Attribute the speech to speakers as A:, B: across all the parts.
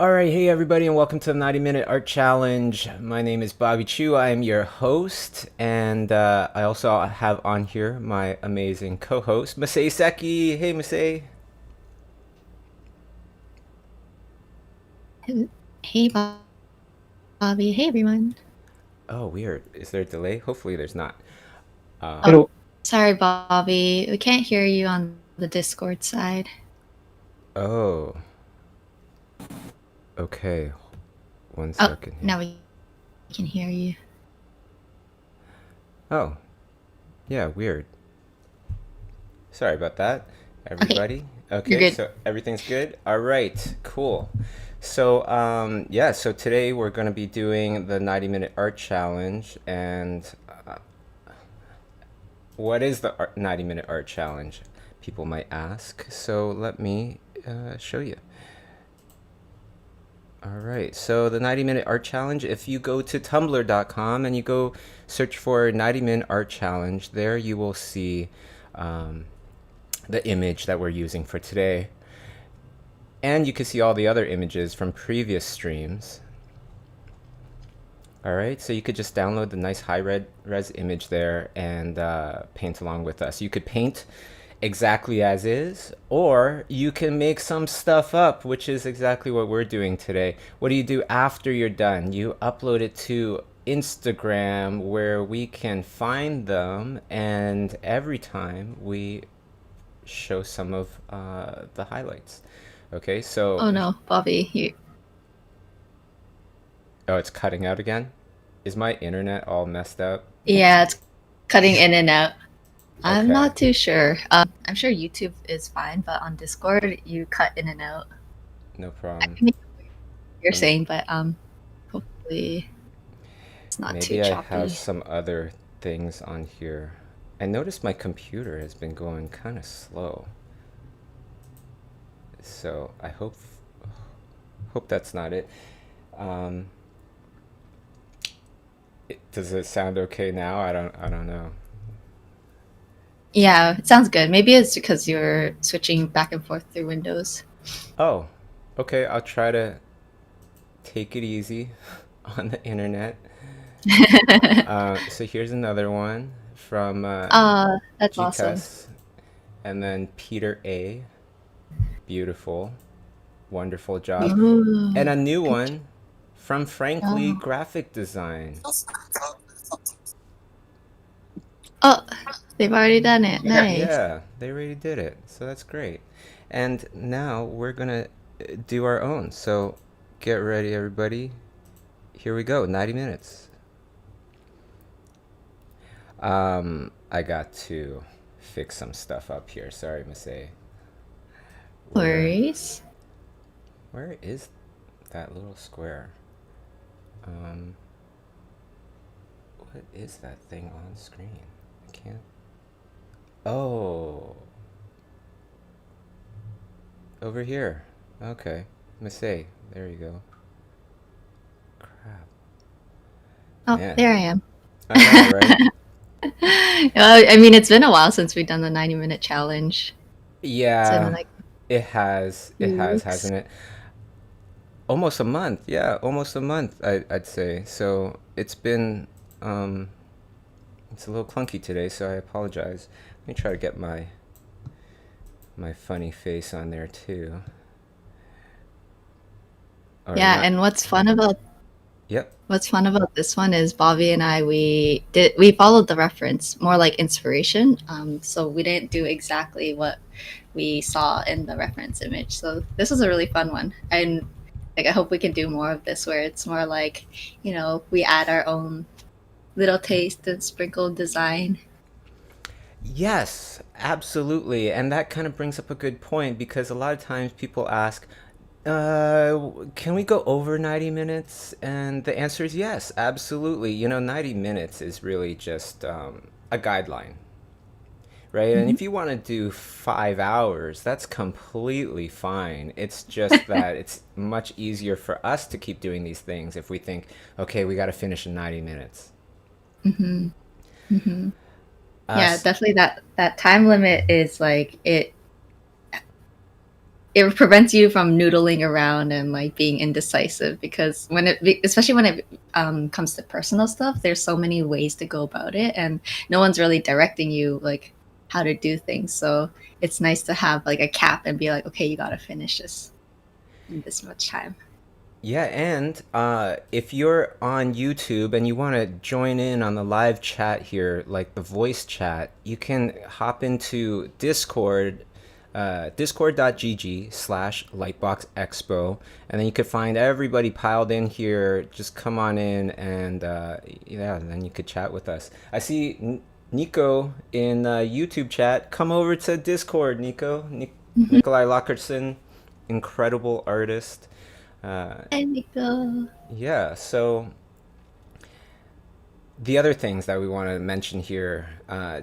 A: All right, hey everybody, and welcome to the 90-minute art challenge. My name is Bobby Chiu. I am your host, and I also have on here my amazing co-host, Masae Seki. Hey, Masae.
B: Hey, Bobby. Hey, everyone.
A: Oh, weird. Is there a delay? Hopefully, there's not.
B: Oh,
A: Um,
C: It'll,
B: sorry, Bobby. We can't hear you on the Discord side.
A: oh, okay. One
B: Oh,
A: second here.
B: now we can hear you.
A: Oh, yeah, weird. Sorry about that,
B: Okay,
A: everybody.
B: you're
A: Okay,
B: good.
A: so everything's good? All right, cool. So, yeah, so today we're going to be doing the 90-minute art challenge. And what is the 90-minute art challenge? People might ask. So, let me show you. All right, so the 90-minute art challenge, if you go to tumblr.com and you go search for 90-minute art challenge, there you will see um, the image that we're using for today. And you can see all the other images from previous streams. All right, so you could just download the nice high res image there and paint along with us. You could paint exactly as is, or you can make some stuff up, which is exactly what we're doing today. What do you do after you're done? You upload it to Instagram where we can find them, and every time we show some of the highlights. Okay, so
B: Oh no, Bobby.
A: oh, it's cutting out again? Is my internet all messed up?
B: Yeah, it's cutting in and out. I'm
A: Okay,
B: not too sure. I'm sure YouTube is fine, but on Discord, you cut in and out.
A: no
B: I
A: problem.
B: can hear what you're
A: Let me,
B: saying, but hopefully it's not too
A: maybe I have
B: choppy.
A: some other things on here. I noticed my computer has been going kind of slow. So I hope that's not it. Um, does it sound okay now? I don't know.
B: Yeah, it sounds good. Maybe it's because you're switching back and forth through Windows.
A: Oh, okay. I'll try to take it easy on the internet. So here's another one from
B: That's awesome.
A: GTES, and then Peter A. Beautiful, wonderful job. And
B: Ooh,
A: a new
B: good
A: one from Frankly
B: job.
A: Graphic Design.
B: Oh, they've already done it. Nice.
A: Yeah, they already did it. So that's great. And now we're going to do our own. So get ready, everybody. Here we go, 90 minutes. I got to fix some stuff up here. Sorry, Masae. Where
B: Worries.
A: where is that little square? Um, what is that thing on screen? I can't. Oh, over here. Okay. Masae, there you go. Crap.
B: Oh,
A: Man,
B: there I am.
A: I know, right?
B: I mean, it's been a while since we've done the 90-minute challenge. It's been
A: Yeah,
B: like
A: it has. It
B: 2 weeks.
A: hasn't it? Almost a month. Yeah, almost a month, I'd say. So it's been, um, it's a little clunky today, so I apologize. Let me try to get my funny face on there too. Or
B: Yeah,
A: not.
B: and
A: Yep.
B: what's fun about this one is Bobby and I we followed the reference more like inspiration. So we didn't do exactly what we saw in the reference image. So this was a really fun one, and like I hope we can do more of this where it's more like, we add our own little taste and sprinkle design.
A: Yes, absolutely. And that kind of brings up a good point because a lot of times people ask, can we go over 90 minutes? And the answer is yes, absolutely. 90 minutes is really just a guideline, right? And
B: Hmm.
A: if you want to do 5 hours, that's completely fine. It's just that it's much easier for us to keep doing these things if we think, okay, we got to finish in 90 minutes.
B: Hmm. Hmm. Yeah,
A: Us.
B: definitely that time limit is like it it prevents you from noodling around and like being indecisive, because especially when it comes to personal stuff, there's so many ways to go about it, and no one's really directing you like how to do things. So it's nice to have like a cap and be like, okay, you gotta finish this in this much time.
A: Yeah, and if you're on YouTube and you want to join in on the live chat here, like the voice chat, you can hop into Discord, discord.gg/lightboxexpo, and then you could find everybody piled in here. Just come on in, and yeah, and then you could chat with us. I see Nico in YouTube chat. Come over to Discord, Nico. Nikolai Lockertsen, incredible artist. Uh,
B: Hi, Nico.
A: yeah, so the other things that we want to mention here,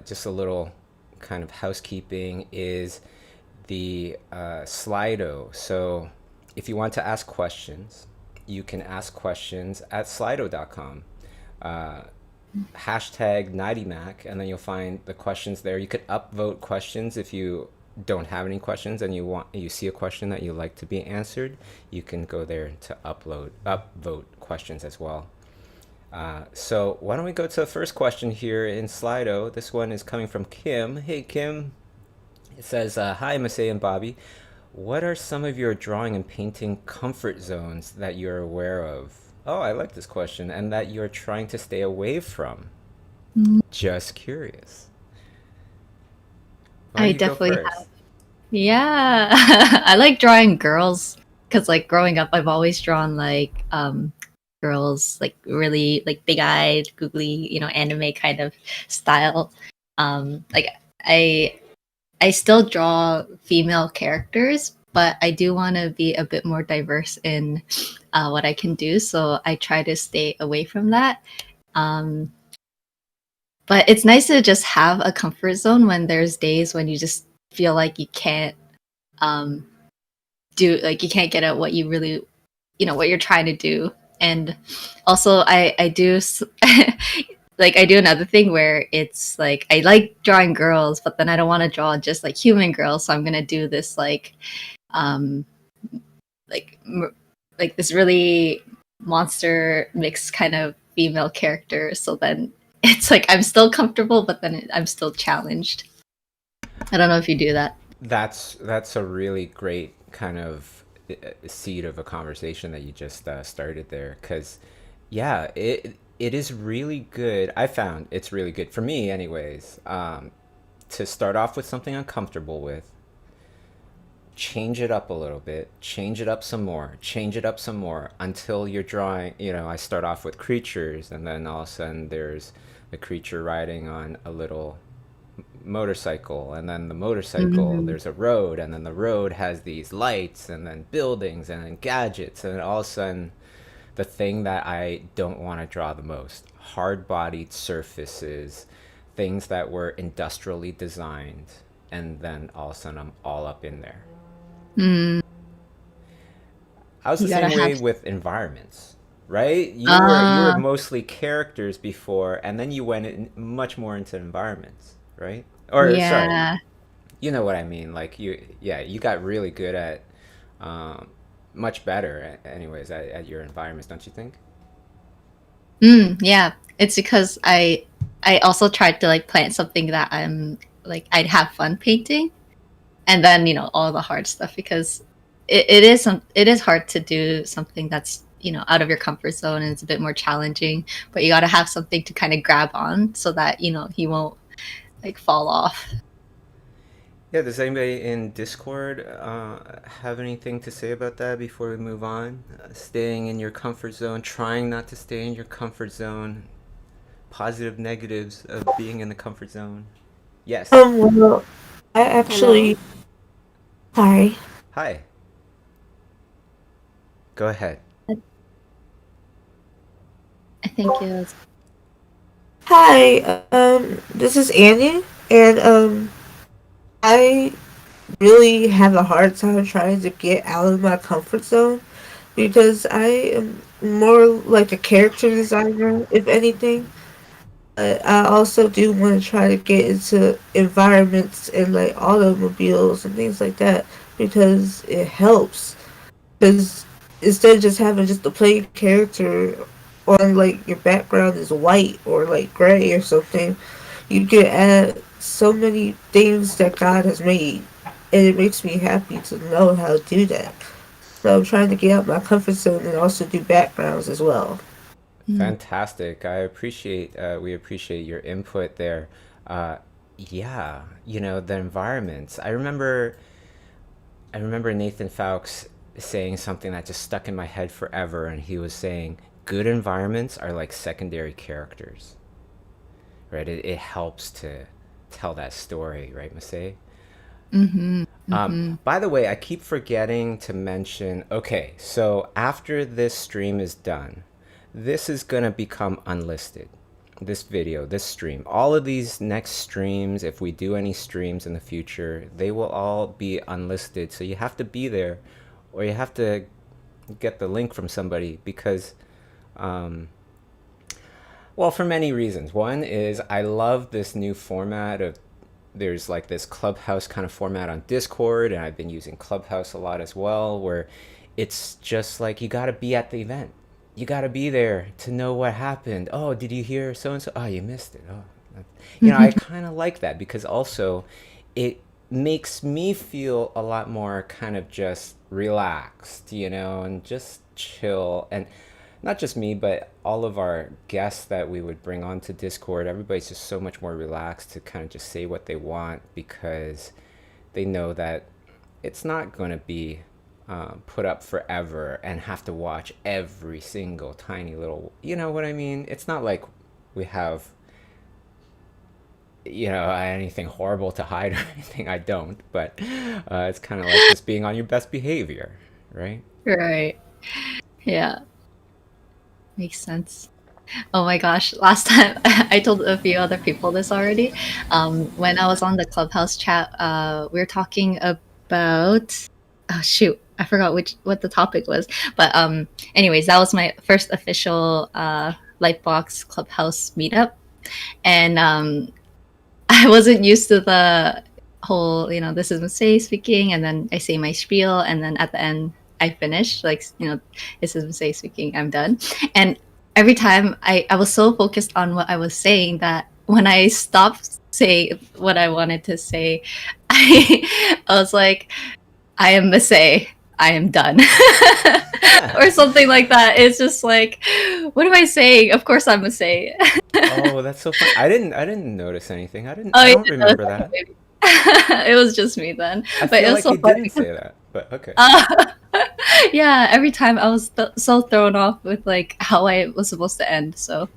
A: just a little kind of housekeeping, is the Slido. So if you want to ask questions, you can ask questions at slido.com. Hashtag 90Mac, and then you'll find the questions there. You could upvote questions if you don't have any questions and you see a question that you like to be answered. You can go there to upvote questions as well. So why don't we go to the first question here in Slido. This one is coming from Kim. Hey Kim, it says, hi Masae and Bobby, what are some of your drawing and painting comfort zones that you're aware of? Oh, I like this question. And that you're trying to stay away from. Just curious. Why
B: I
A: don't you go
B: definitely
A: first?
B: Yeah, I like drawing girls because, like, growing up, I've always drawn like girls, like really like big-eyed, googly, anime kind of style. Like I I still draw female characters, but I do want to be a bit more diverse in what I can do, so I try to stay away from that. Um, but it's nice to just have a comfort zone when there's days when you just feel like you can't um, you can't get at what you really, what you're trying to do. And also I do like I do another thing where it's like I like drawing girls, but then I don't want to draw just like human girls, so I'm gonna do this um like like this really monster mixed kind of female character. So then it's like I'm still comfortable, but then I'm still challenged. I don't know if you do that.
A: That's a really great kind of seed of a conversation that you just started there, because yeah, it is really good. I found it's really good for me, anyways, to start off with something I'm comfortable with, change it up a little bit, change it up some more, change it up some more until you're drawing. I start off with creatures, and then all of a sudden there's a creature riding on a little motorcycle, and then the motorcycle,
B: Mm.
A: there's a road, and then the road has these lights and then buildings and then gadgets, and then all of a sudden the thing that I don't want to draw the most, hard bodied surfaces, things that were industrially designed, and then all of a sudden I'm all up in there.
B: Mm.
A: I was the
B: You gotta
A: same
B: have
A: way with environments, right? You were
B: uh
A: mostly characters before, and then you went much more into environments, right? Or sorry,
B: yeah.
A: you know what I mean. Like yeah, you got really good at, um, much better, anyways, at your environments, don't you think?
B: Yeah, it's because I also tried to like plant something that I'm like I'd have fun painting, and then all the hard stuff, because it is hard to do something that's out of your comfort zone, and it's a bit more challenging, but you got to have something to kind of grab on so that he won't like fall off.
A: Yeah, does anybody in Discord have anything to say about that before we move on? Staying in your comfort zone, trying not to stay in your comfort zone, positive, negatives of being in the comfort zone. Yes.
C: Well, I
D: Hello.
C: actually, hi.
A: Hi. Go ahead.
B: I think it was.
C: Hi, this is Annie, and, I really have a hard time trying to get out of my comfort zone because I am more like a character designer, if anything. But I also do want to try to get into environments and like automobiles and things like that. because it helps. Because instead of just having just a plain character on like your background is white or like gray or something, you can add so many things that God has made, and it makes me happy to know how to do that. So I'm trying to get out my comfort zone and also do backgrounds as well.
B: Mm.
A: Fantastic. We appreciate your input there. Yeah, the environments. I remember Nathan Fowkes saying something that just stuck in my head forever, and he was saying, good environments are like secondary characters, right? It helps to tell that story, right, Masae?
B: Mm-hmm. Mm-hmm.
A: By the way, I keep forgetting to mention, okay, so after this stream is done, this is going to become unlisted. This video, this stream, all of these next streams, if we do any streams in the future, they will all be unlisted. So you have to be there, or you have to get the link from somebody because, well, for many reasons. One is I love this new format of there's like this Clubhouse kind of format on Discord, and I've been using Clubhouse a lot as well, where it's just like you got to be at the event. You got to be there to know what happened. Oh, did you hear so and so? Oh, you missed it. Oh, I kind of like that because also it makes me feel a lot more kind of just relaxed, and just chill. And not just me, but all of our guests that we would bring onto Discord, everybody's just so much more relaxed to kind of just say what they want because they know that it's not going to be put up forever and have to watch every single tiny little, you know what I mean? It's not like we have, anything horrible to hide or anything. I don't, but it's kind of like just being on your best behavior, right?
B: Right. Yeah. Makes sense. Oh my gosh. Last time I told a few other people this already. When I was on the Clubhouse chat, we were talking about oh shoot, I forgot what the topic was. But anyways, that was my first official Lightbox Clubhouse meetup. And I wasn't used to the whole, this is Masae speaking, and then I say my spiel, and then at the end I finish, like, this is Masae speaking, I'm done. And every time I was so focused on what I was saying that when I stopped saying what I wanted to say, I was like, I am Masae, I am done. Or something like that. It's just like, what am I saying? Of course I'm Masae.
A: Oh, that's so fun. I didn't notice anything.
B: Oh
A: I
B: yeah,
A: don't remember that.
B: it was just me then,
A: I
B: but it
A: feel
B: was
A: like
B: so
A: you
B: funny.
A: didn't say that, but okay.
B: Uh, yeah, every time I was so thrown off with like how I was supposed to end. So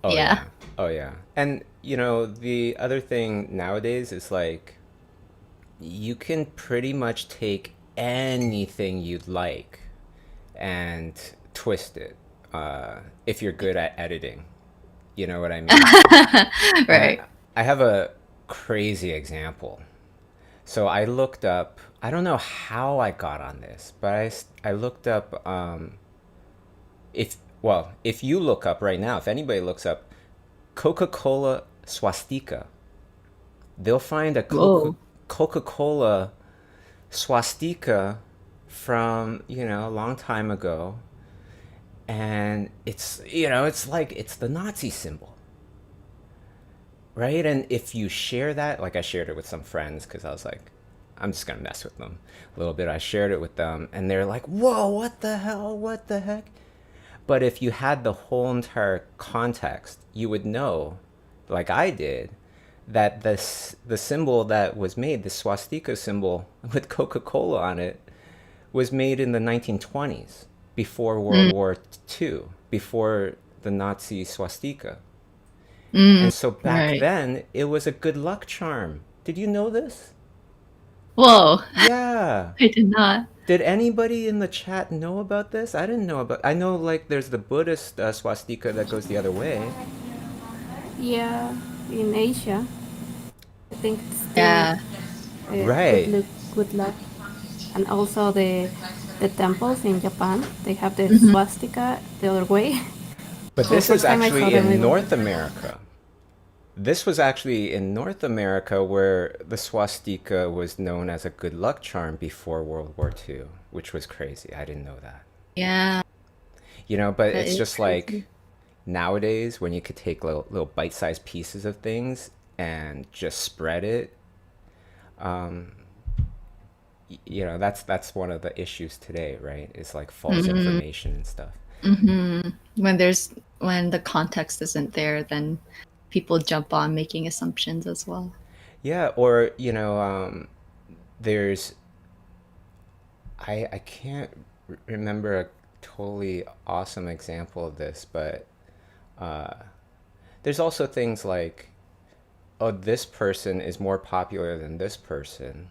A: Oh
B: yeah.
A: yeah. Oh yeah. And the other thing nowadays is like you can pretty much take anything you'd like and twist it if you're good at editing. You know what I mean? And
B: Right.
A: I have a crazy example. So I looked up, I don't know how I got on this, but I looked up, if you look up right now, if anybody looks up Coca-Cola swastika, they'll find a
B: Whoa.
A: Coca-Cola swastika from, a long time ago. And it's the Nazi symbol, right? And if you share that, like I shared it with some friends because I was like, I'm just gonna mess with them a little bit. I shared it with them, and they're like, "Whoa, what the hell? What the heck?" But if you had the whole entire context, you would know, like I did, that the symbol that was made, the swastika symbol with Coca-Cola on it, was made in the 1920s, before World
B: Mm,
A: War II, before the Nazi swastika.
B: mm,
A: And so back
B: right.
A: then, it was a good luck charm. Did you know this?
B: Whoa.
A: Yeah.
B: I did not.
A: Did anybody in the chat know about this? I didn't know about. I know like there's the Buddhist swastika that goes the other way.
D: Yeah, in Asia, I think it's the
B: Yeah.
D: good
A: Right.
D: look, good luck, and also the temples in Japan. They have the
B: Hmm.
D: swastika the other way.
A: But
D: The
A: this is
D: first time I saw
A: actually
D: them,
A: in
D: it was
A: North America. This was actually in North America where the swastika was known as a good luck charm before World War II, which was crazy. I didn't know that.
B: Yeah,
A: But
B: that
A: it's
B: is
A: just like
B: crazy.
A: nowadays when you could take little bite-sized pieces of things and just spread it. That's one of the issues today, right? It's like false
B: Hmm.
A: information and stuff.
B: Hmm. When the context isn't there, then people jump on making assumptions as well.
A: Yeah, or there's I can't remember a totally awesome example of this, but there's also things like, oh, this person is more popular than this person,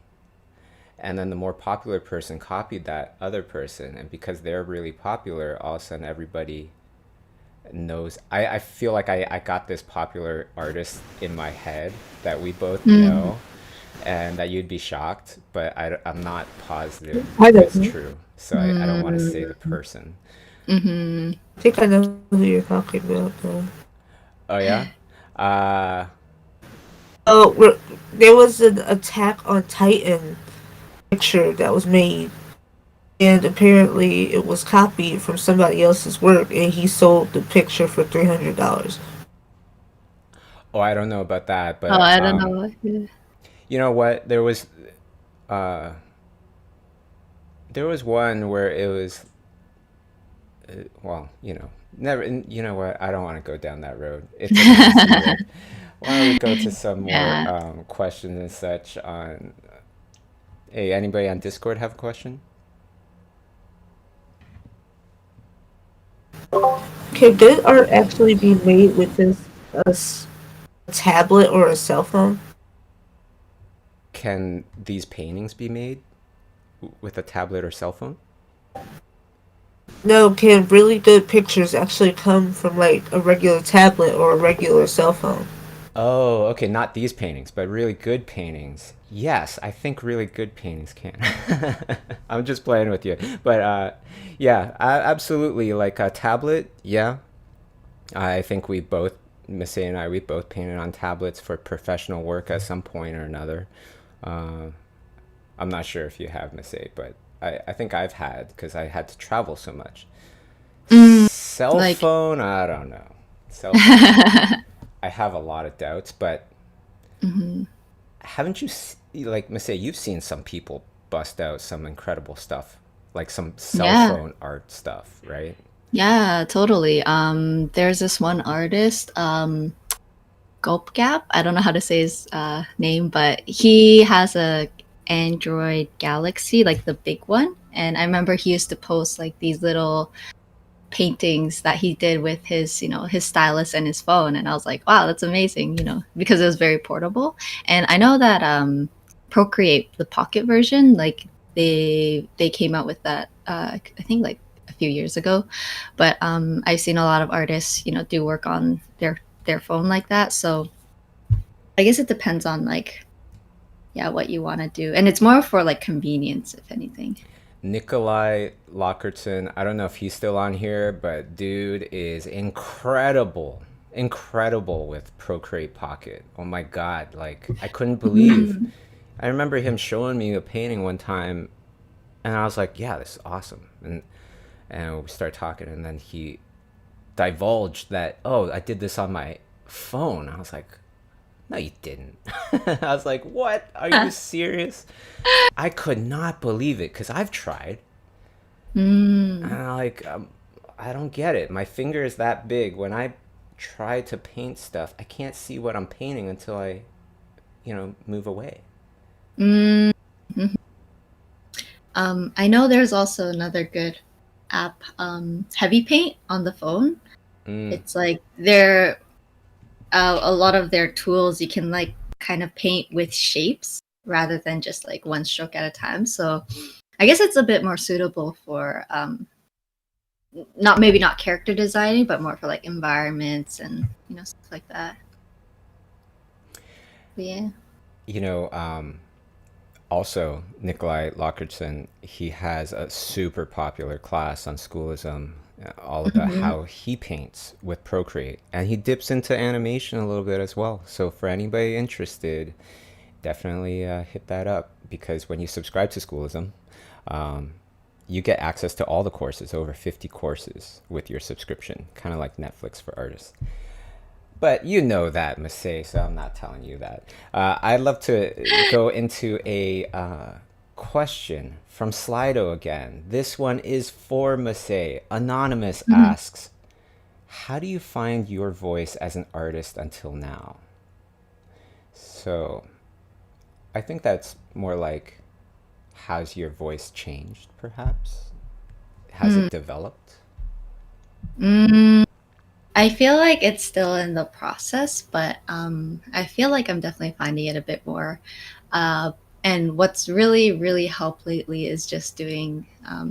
A: and then the more popular person copied that other person, and because they're really popular, all of a sudden everybody knows. I feel like I got this popular artist in my head that we both
B: Mm.
A: know and that you'd be shocked, but I'm not positive
C: I
A: if
C: don't
A: it's
C: know.
A: true. So I don't want to say the
B: Mm.
A: person.
B: Hmm.
C: I think I know who you're talking about, though.
A: Oh, yeah? Uh,
C: Oh, there was an Attack on Titan picture that was made, and apparently it was copied from somebody else's work, and he sold the picture for $300.
A: oh, I don't know about that,
B: Oh,
A: but
B: I don't know. Yeah.
A: you know what? Uh, there was one where it was, well, never. You know what? I don't want to go down that road. It's a little secret. Why don't we go to some more
B: Yeah.
A: questions and such on? Hey, anybody on Discord have a question?
C: Can good art actually be made with a tablet or a cell phone?
A: Can these paintings be made with a tablet or cell phone?
C: No, can really good pictures actually come from like a regular tablet or a regular cell phone?
A: Oh, okay, not these paintings, but really good paintings. Yes, I think really good paintings can. I'm just playing with you. But yeah, absolutely. Like a tablet, yeah. I think Masae and I, we both painted on tablets for professional work at some point or another. Uh, I'm not sure if you have, Masae, but I think I've had because I had to travel so much.
B: Mm,
A: Cell
B: like,
A: phone, I don't know. Cell phone, I have a lot of doubts, but
B: mhm.
A: haven't you like Masae, you've seen some people bust out some incredible stuff, like some cell
B: Yeah,
A: phone art stuff, right?
B: yeah, totally. There's this one artist, Gulp Gap. I don't know how to say his name, but he has a Android Galaxy, like the big one. And I remember he used to post like these little paintings that he did with his, his stylus and his phone. And I was like, wow, that's amazing, because it was very portable. And I know that Procreate, the pocket version, like they came out with that, I think like a few years ago. But I've seen a lot of artists, do work on their phone like that. So I guess it depends on like, yeah, what you want to do. And it's more for like convenience, if anything.
A: Nikolai Lockertsen, I don't know if he's still on here, but dude is incredible. Incredible with Procreate Pocket. Oh my God. Like, I couldn't believe.
B: Mhm.
A: I remember him showing me a painting one time, and I was like, yeah, this is awesome. And we started talking, and then he divulged that, oh, I did this on my phone. I was like, no, you didn't. I was like, what? Are you serious? I could not believe it because I've tried. And
B: Mm.
A: I don't get it. My finger is that big. When I try to paint stuff, I can't see what I'm painting until I, move away.
B: Mm. I know there's also another good app, Heavy Paint on the phone.
A: Mm.
B: It's like they're a lot of their tools you can like kind of paint with shapes rather than just like one stroke at a time. So I guess it's a bit more suitable for not maybe not character designing, but more for like environments and stuff like that. But yeah.
A: You know, Also, Nikolai Lockertsen, he has a super popular class on Schoolism, all about
B: Hmm.
A: how he paints with Procreate. And he dips into animation a little bit as well. So, for anybody interested, definitely hit that up because when you subscribe to Schoolism, um, you get access to all the courses, over 50 courses with your subscription, kind of like Netflix for artists. But you know that, Masae, so I'm not telling you that. I'd love to go into a question from Slido again. This one is for Masae. Anonymous
B: Hmm.
A: asks, how do you find your voice as an artist until now? So I think that's more like, how's your voice changed, perhaps? Has it developed?
B: Mm, I feel like it's still in the process, but I feel like I'm definitely finding it a bit more. Uh, and what's really, really helped lately is just doing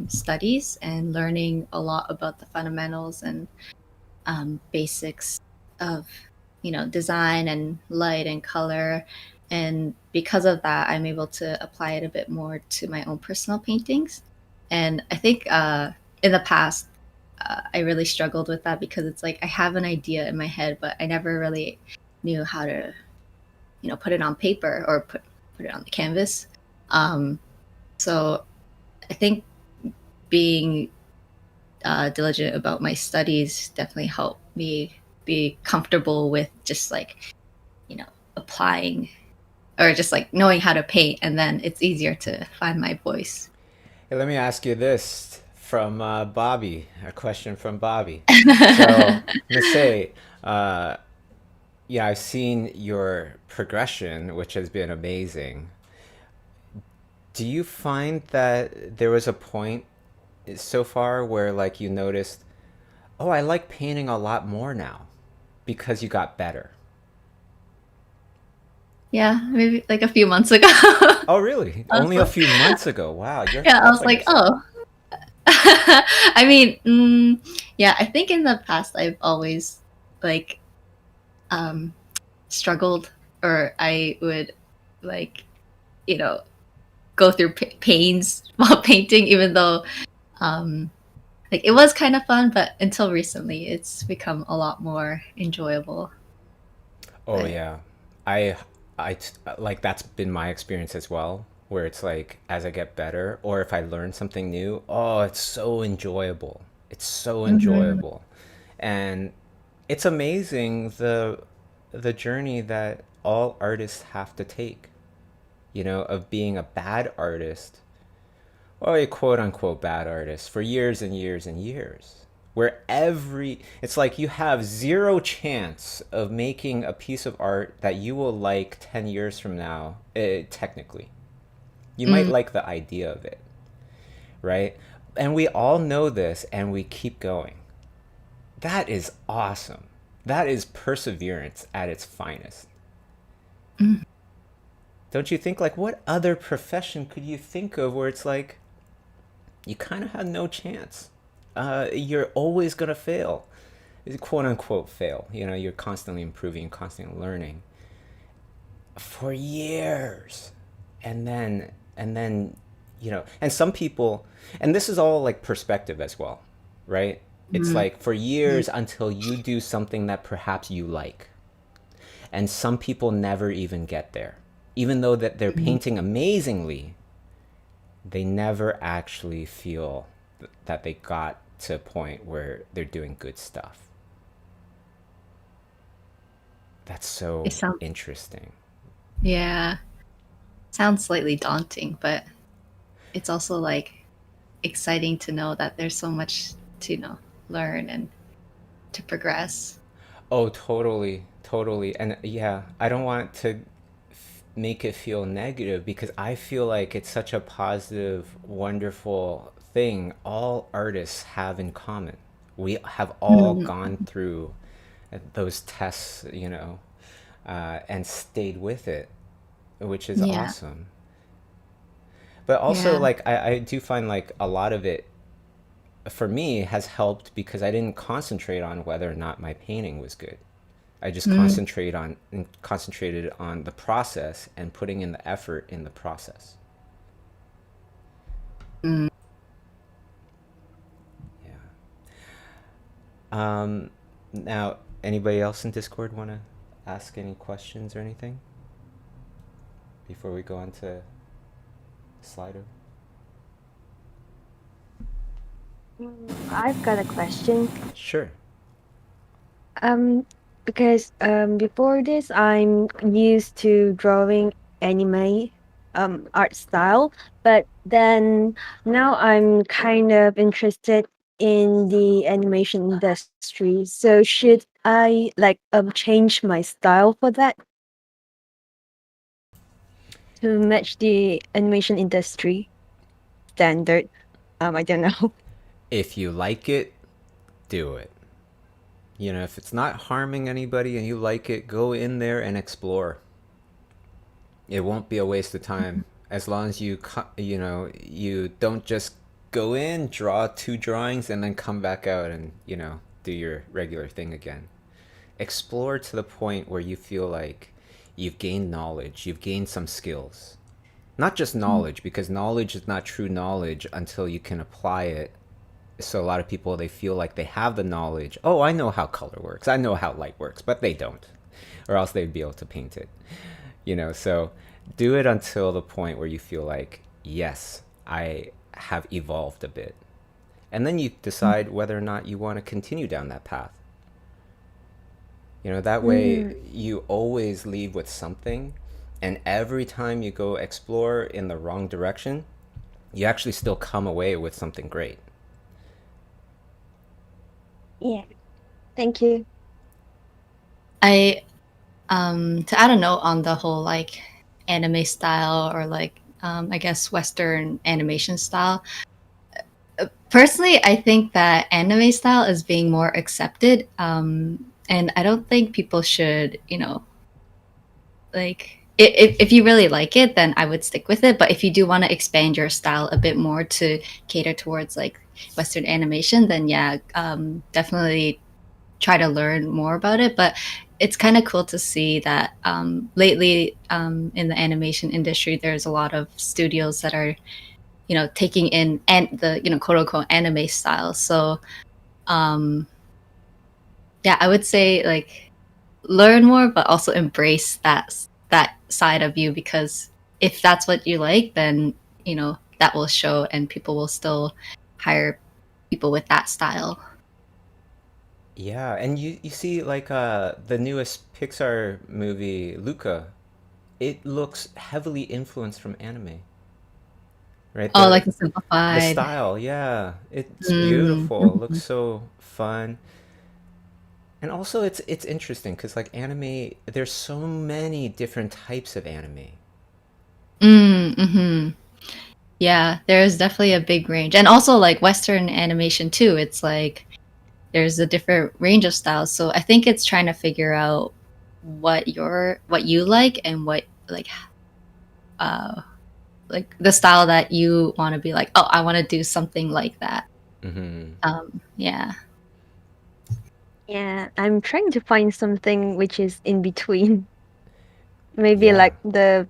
B: studies and learning a lot about the fundamentals and basics of, design and light and color. And because of that, I'm able to apply it a bit more to my own personal paintings. And I think in the past, I really struggled with that because it's like I have an idea in my head, but I never really knew how to, put it on paper or put it on the canvas. Um, so I think being diligent about my studies definitely helped me be comfortable with just like, applying or just like knowing how to paint, and then it's easier to find my voice.
A: Hey, let me ask you this from Bobby, a question from Bobby. So, Masae, uh, yeah, I've seen your progression, which has been amazing. Do you find that there was a point so far where like you noticed, oh, I like painting a lot more now because you got better?
B: Yeah, maybe like a few months ago.
A: Oh, really?
B: I was
A: Only a
B: like,
A: few months ago. Wow, you're
B: yeah, I
A: tough
B: was
A: on
B: like,
A: yourself.
B: oh. I mean, yeah, I think in the past I've always like um struggled, or I would like, you know, go through pains while painting, even though um like it was kind of fun, but until recently it's become a lot more enjoyable.
A: Oh
B: But
A: yeah, I like that's been my experience as well. Where it's like as I get better, or if I learn something new, oh, it's so enjoyable. It's so
B: mhm.
A: enjoyable, and it's amazing the journey that all artists have to take. You know, of being a bad artist or a quote unquote bad artist for years and years and years. Where it's like you have zero chance of making a piece of art that you will like 10 years from now, technically. You might
B: Mm,
A: like the idea of it, right? And we all know this and we keep going. That is awesome. That is perseverance at its finest.
B: mm.
A: Don't you think? Like, what other profession could you think of where it's like, you kind of have no chance. You're always gonna fail, quote unquote fail. You know, you're constantly improving, constantly learning for years, and then and some people, and this is all like perspective as well, right? It's
B: Mm,
A: like for years until you do something that perhaps you like, and some people never even get there, even though that they're
B: mm.
A: painting amazingly, they never actually feel that they got to a point where they're doing good stuff. That's
B: It
A: so
B: sounds,
A: interesting.
B: yeah, sounds slightly daunting, but it's also like exciting to know that there's so much to, learn and to progress.
A: Oh, totally, totally. And yeah, I don't want to make it feel negative because I feel like it's such a positive, wonderful thing all artists have in common. We have all
B: Mm,
A: gone through those tests, and stayed with it, which is
B: yeah,
A: awesome. But also,
B: yeah.
A: like, I do find like a lot of it for me has helped because I didn't concentrate on whether or not my painting was good. I just
B: Mm,
A: concentrated on the process and putting in the effort in the process.
B: Mm.
A: Yeah. Now, anybody else in Discord want to ask any questions or anything before we go on to Slido?
E: I've got a question.
A: Sure.
E: Um, because before this, I'm used to drawing anime art style, but then now I'm kind of interested in the animation industry. So should I like change my style for that to match the animation industry standard? I don't know.
A: If you like it, do it. You know, if it's not harming anybody and you like it, go in there and explore. It won't be a waste of time as long as you know, you don't just go in, draw 2 drawings and then come back out and, you know, do your regular thing again. Explore to the point where you feel like you've gained knowledge, you've gained some skills. Not just knowledge, because knowledge is not true knowledge until you can apply it. So a lot of people, they feel like they have the knowledge. Oh, I know how color works. I know how light works, but they don't, or else they'd be able to paint it. You know, so do it until the point where you feel like, yes, I have evolved a bit. And then you decide whether or not you want to continue down that path. You know, that way you always leave with something. And every time you go explore in the wrong direction, you actually still come away with something great.
E: Yeah. Thank you.
B: I to add a note on the whole like anime style or like I guess Western animation style. Personally, I think that anime style is being more accepted, and I don't think people should, you know, like if you really like it, then I would stick with it. But if you do want to expand your style a bit more to cater towards like Western animation, then yeah, definitely try to learn more about it. But it's kind of cool to see that lately in the animation industry, there's a lot of studios that are, you know, taking in and the, you know, quote unquote anime style. So um, yeah, I would say like learn more, but also embrace that side of you, because if that's what you like, then you know that will show, and people will still hire people with that style.
A: Yeah, and you see like the newest Pixar movie, Luca, it looks heavily influenced from anime. Right?
B: Oh, like the
A: The
B: simplified.
A: style, yeah. It's
B: Mm,
A: beautiful. It looks
B: mhm.
A: so fun. And also it's interesting cuz like anime, there's so many different types of anime.
B: Mm-hmm. Yeah, there's definitely a big range, and also like Western animation too. It's like there's a different range of styles. So I think it's trying to figure out what you like and what uh like the style that you want to be like, oh, I want to do something like that.
A: Mhm.
B: Yeah.
E: Yeah, I'm trying to find something which is in between. Maybe
A: Yeah.
E: like the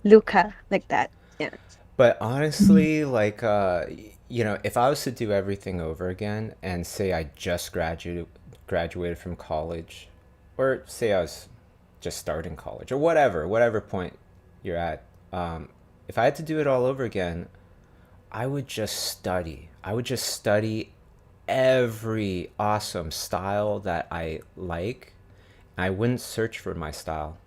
E: Luca, like that. Yeah.
A: But honestly, like you know, if I was to do everything over again and say I just graduated from college, or say I was just starting college or whatever point you're at, if I had to do it all over again, I would just study. I would just study every awesome style that I like. I wouldn't search for my style.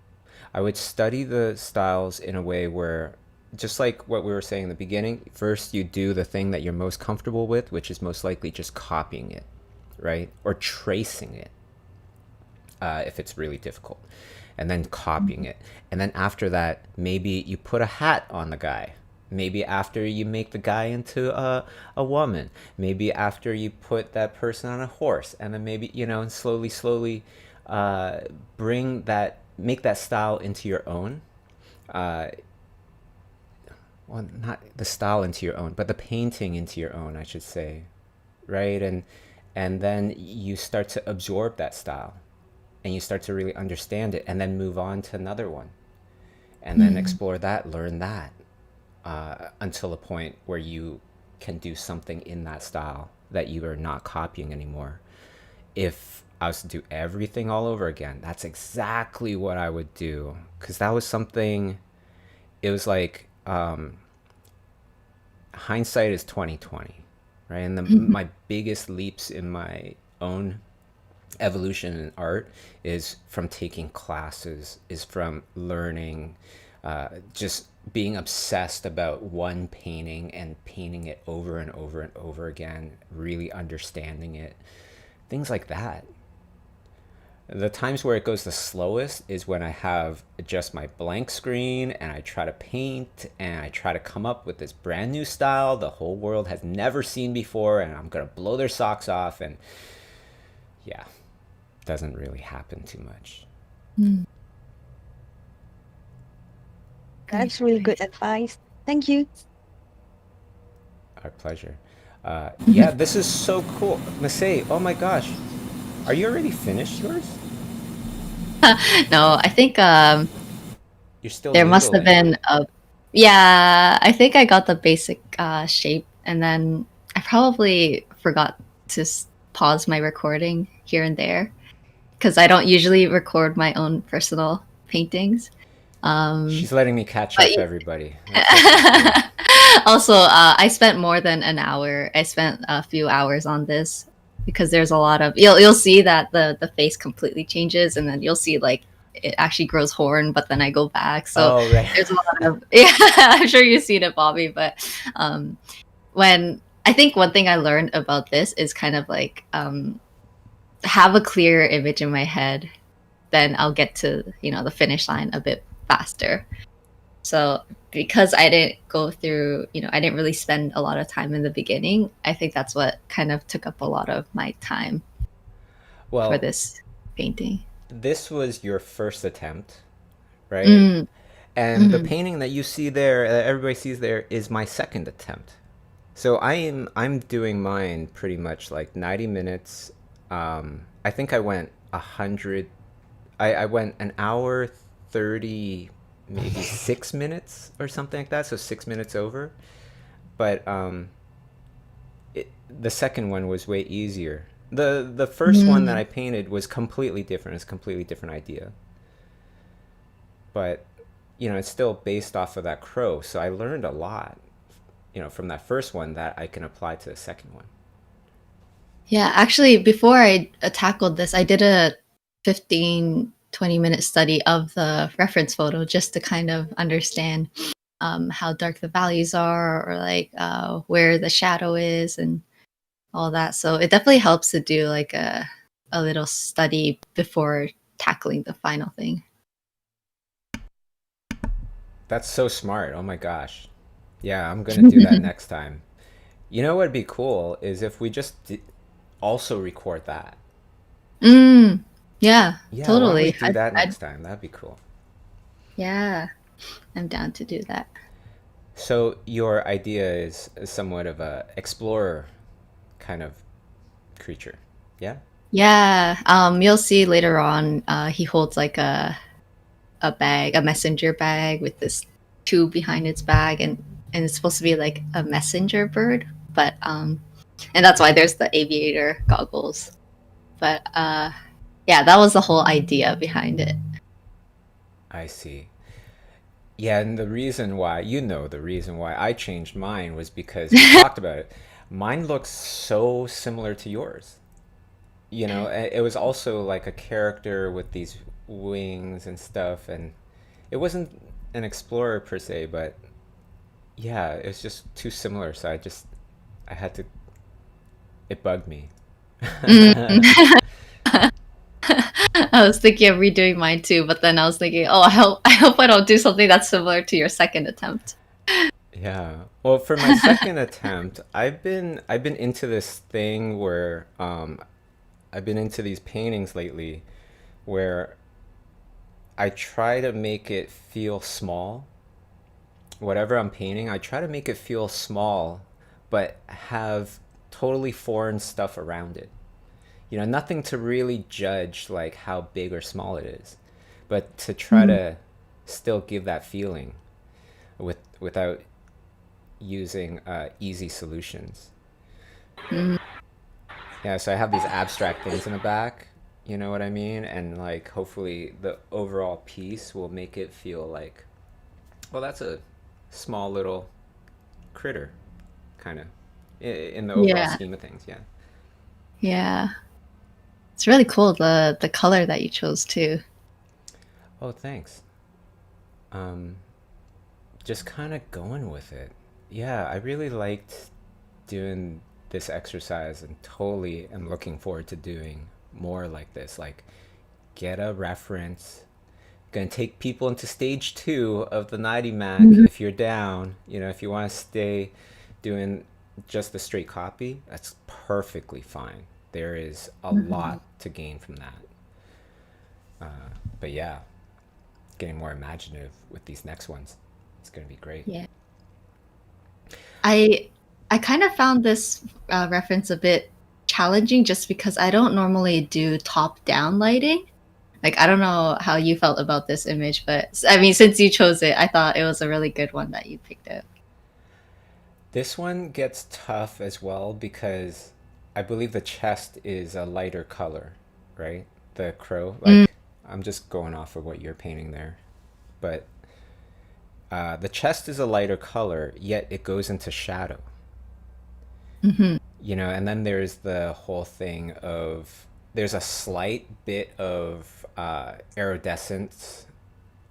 A: I would study the styles in a way where, just like what we were saying in the beginning, first you do the thing that you're most comfortable with, which is most likely just copying it, right? Or tracing it, if it's really difficult, and then copying it. And then after that, maybe you put a hat on the guy. Maybe after you make the guy into a woman. Maybe after you put that person on a horse. And then maybe, you know, and slowly uh, make that style into your own. Uh, well, not the style into your own, but the painting into your own, I should say, right? And then you start to absorb that style, and you start to really understand it, and then move on to another one, and then explore that, learn that, until a point where you can do something in that style that you are not copying anymore. If I was to do everything all over again, that's exactly what I would do, because that was something. It was like, hindsight is 2020, right? And my biggest leaps in my own evolution in art is from taking classes, is from learning, just being obsessed about one painting and painting it over and over and over again, really understanding it, things like that. The times where it goes the slowest is when I have just my blank screen and I try to paint and I try to come up with this brand new style the whole world has never seen before, and I'm gonna blow their socks off, and yeah, doesn't really happen too much.
E: That's really good advice. Thank you.
A: Our pleasure. Yeah, this is so cool. Masae, oh my gosh. Are you already finished yours?
B: No, I think
A: You're still
B: there must have
A: noodling.
B: been a. Yeah, I think I got the basic shape, and then I probably forgot to pause my recording here and there because I don't usually record my own personal paintings.
A: She's letting me catch
B: But
A: up, everybody. That's what she's doing.
B: also, I spent more than an hour. I spent a few hours on this because there's a lot of you'll see that the face completely changes, and then you'll see like it actually grows horn, but then I go back. So
A: Oh, right.
B: there's a lot of yeah. I'm sure you've seen it, Bobby. But when I think one thing I learned about this is kind of like have a clear image in my head, then I'll get to the finish line a bit faster. So because I didn't go through, I didn't really spend a lot of time in the beginning, I think that's what kind of took up a lot of my time for
A: Well,
B: this painting.
A: this was your first attempt, right?
B: Mm,
A: And the
B: mhm.
A: painting that you see there, that everybody sees there, is my second attempt. So I'm doing mine pretty much like 90 minutes. I think I went 100. I went an hour 30, maybe 6 minutes or something like that. So 6 minutes over. But the second one was way easier. The first one that
B: Mm.
A: I painted was completely different. It's a completely different idea. But it's still based off of that crow. So I learned a lot, from that first one that I can apply to the second one.
B: Yeah, actually, before I tackled this, I did a 15-20 minute study of the reference photo just to kind of understand how dark the values are, or like where the shadow is and all that. So it definitely helps to do like a little study before tackling the final thing.
A: That's so smart. Oh my gosh. Yeah, I'm gonna do that next time. You know what'd be cool is if we just also record that.
B: Yeah,
A: Yeah, why don't we
B: totally.
A: do that next time? That'd be cool.
B: Yeah, I'm down to do that.
A: So your idea is somewhat of a explorer kind of creature. Yeah?
B: Yeah, you'll see later on. He holds like a bag, a messenger bag with this tube behind its bag, and it's supposed to be like a messenger bird, but and that's why there's the aviator goggles. But yeah, that was the whole idea behind it.
A: I see. Yeah, and the reason why, the reason why I changed mine was because we talked about it. Mine looks so similar to yours. It was also like a character with these wings and stuff, and it wasn't an explorer per se, but yeah, it was just too similar, so I had to, it bugged me.
B: Mm. I was thinking of redoing mine too, but then I was thinking, oh, I hope I don't do something that's similar to your second attempt.
A: Yeah. Well, for my second attempt, I've been into this thing where I've been into these paintings lately where I try to make it feel small. Whatever I'm painting, I try to make it feel small, but have totally foreign stuff around it. Nothing to really judge like how big or small it is, but to try
B: Mm.
A: to still give that feeling without using easy solutions.
B: Mm.
A: Yeah, so I have these abstract things in the back, you know what I mean? And like hopefully the overall piece will make it feel like, well, that's a small little critter, kind of, in the overall
B: Yeah,
A: scheme of things. Yeah.
B: yeah. It's really cool the color that you chose too.
A: Oh, thanks. Um, just kind of going with it. Yeah, I really liked doing this exercise and totally am looking forward to doing more like this. Like, get a reference. Gonna take people into stage 2 of the 90 Mac
B: Mhm.
A: if you're down. You know, if you want to stay doing just the straight copy, that's perfectly fine. There is a
B: Mhm.
A: lot to gain from that. But yeah, getting more imaginative with these next ones. It's gonna be great.
B: Yeah. I kind of found this reference a bit challenging just because I don't normally do top-down lighting. Like, I don't know how you felt about this image, but I mean, since you chose it, I thought it was a really good one that you picked out.
A: This one gets tough as well because I believe the chest is a lighter color, right? The crow.
B: Mm.
A: Like, I'm just going off of what you're painting there. But the chest is a lighter color, yet it goes into shadow.
B: Hmm.
A: You know, and then there's the whole thing of there's a slight bit of iridescence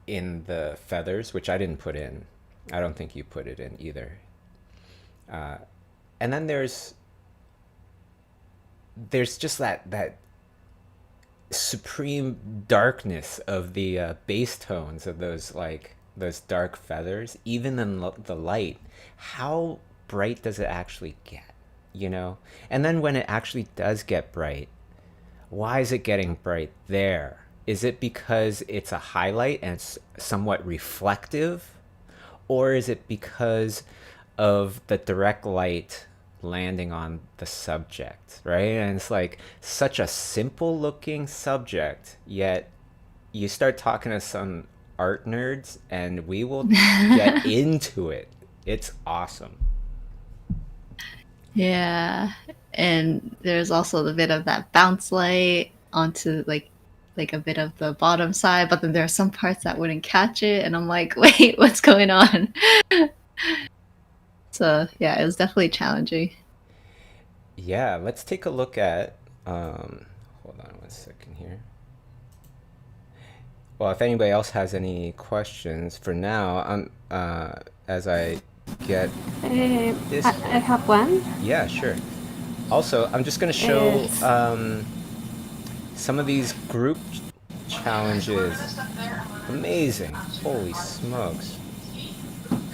A: in the feathers, which I didn't put in. I don't think you put it in either. And then there's just that supreme darkness of the base tones of those, like those dark feathers, even in the light. How bright does it actually get? You know, and then when it actually does get bright, why is it getting bright there? Is it because it's a highlight and it's somewhat reflective? Or is it because of the direct light landing on the subject, right? And it's like such a simple looking subject, yet you start talking to some art nerds and we will get into it. It's awesome.
B: Yeah, and there's also the bit of that bounce light onto like a bit of the bottom side, but then there are some parts that wouldn't catch it, and I'm like, wait, what's going on? So yeah, it was definitely challenging.
A: Yeah, let's take a look at hold on one second here. Well, if anybody else has any questions for now, as I get this.
D: I have one.
A: Yeah, sure. Also, I'm just gonna show
D: It's
A: some of these group challenges. Amazing! Holy smokes!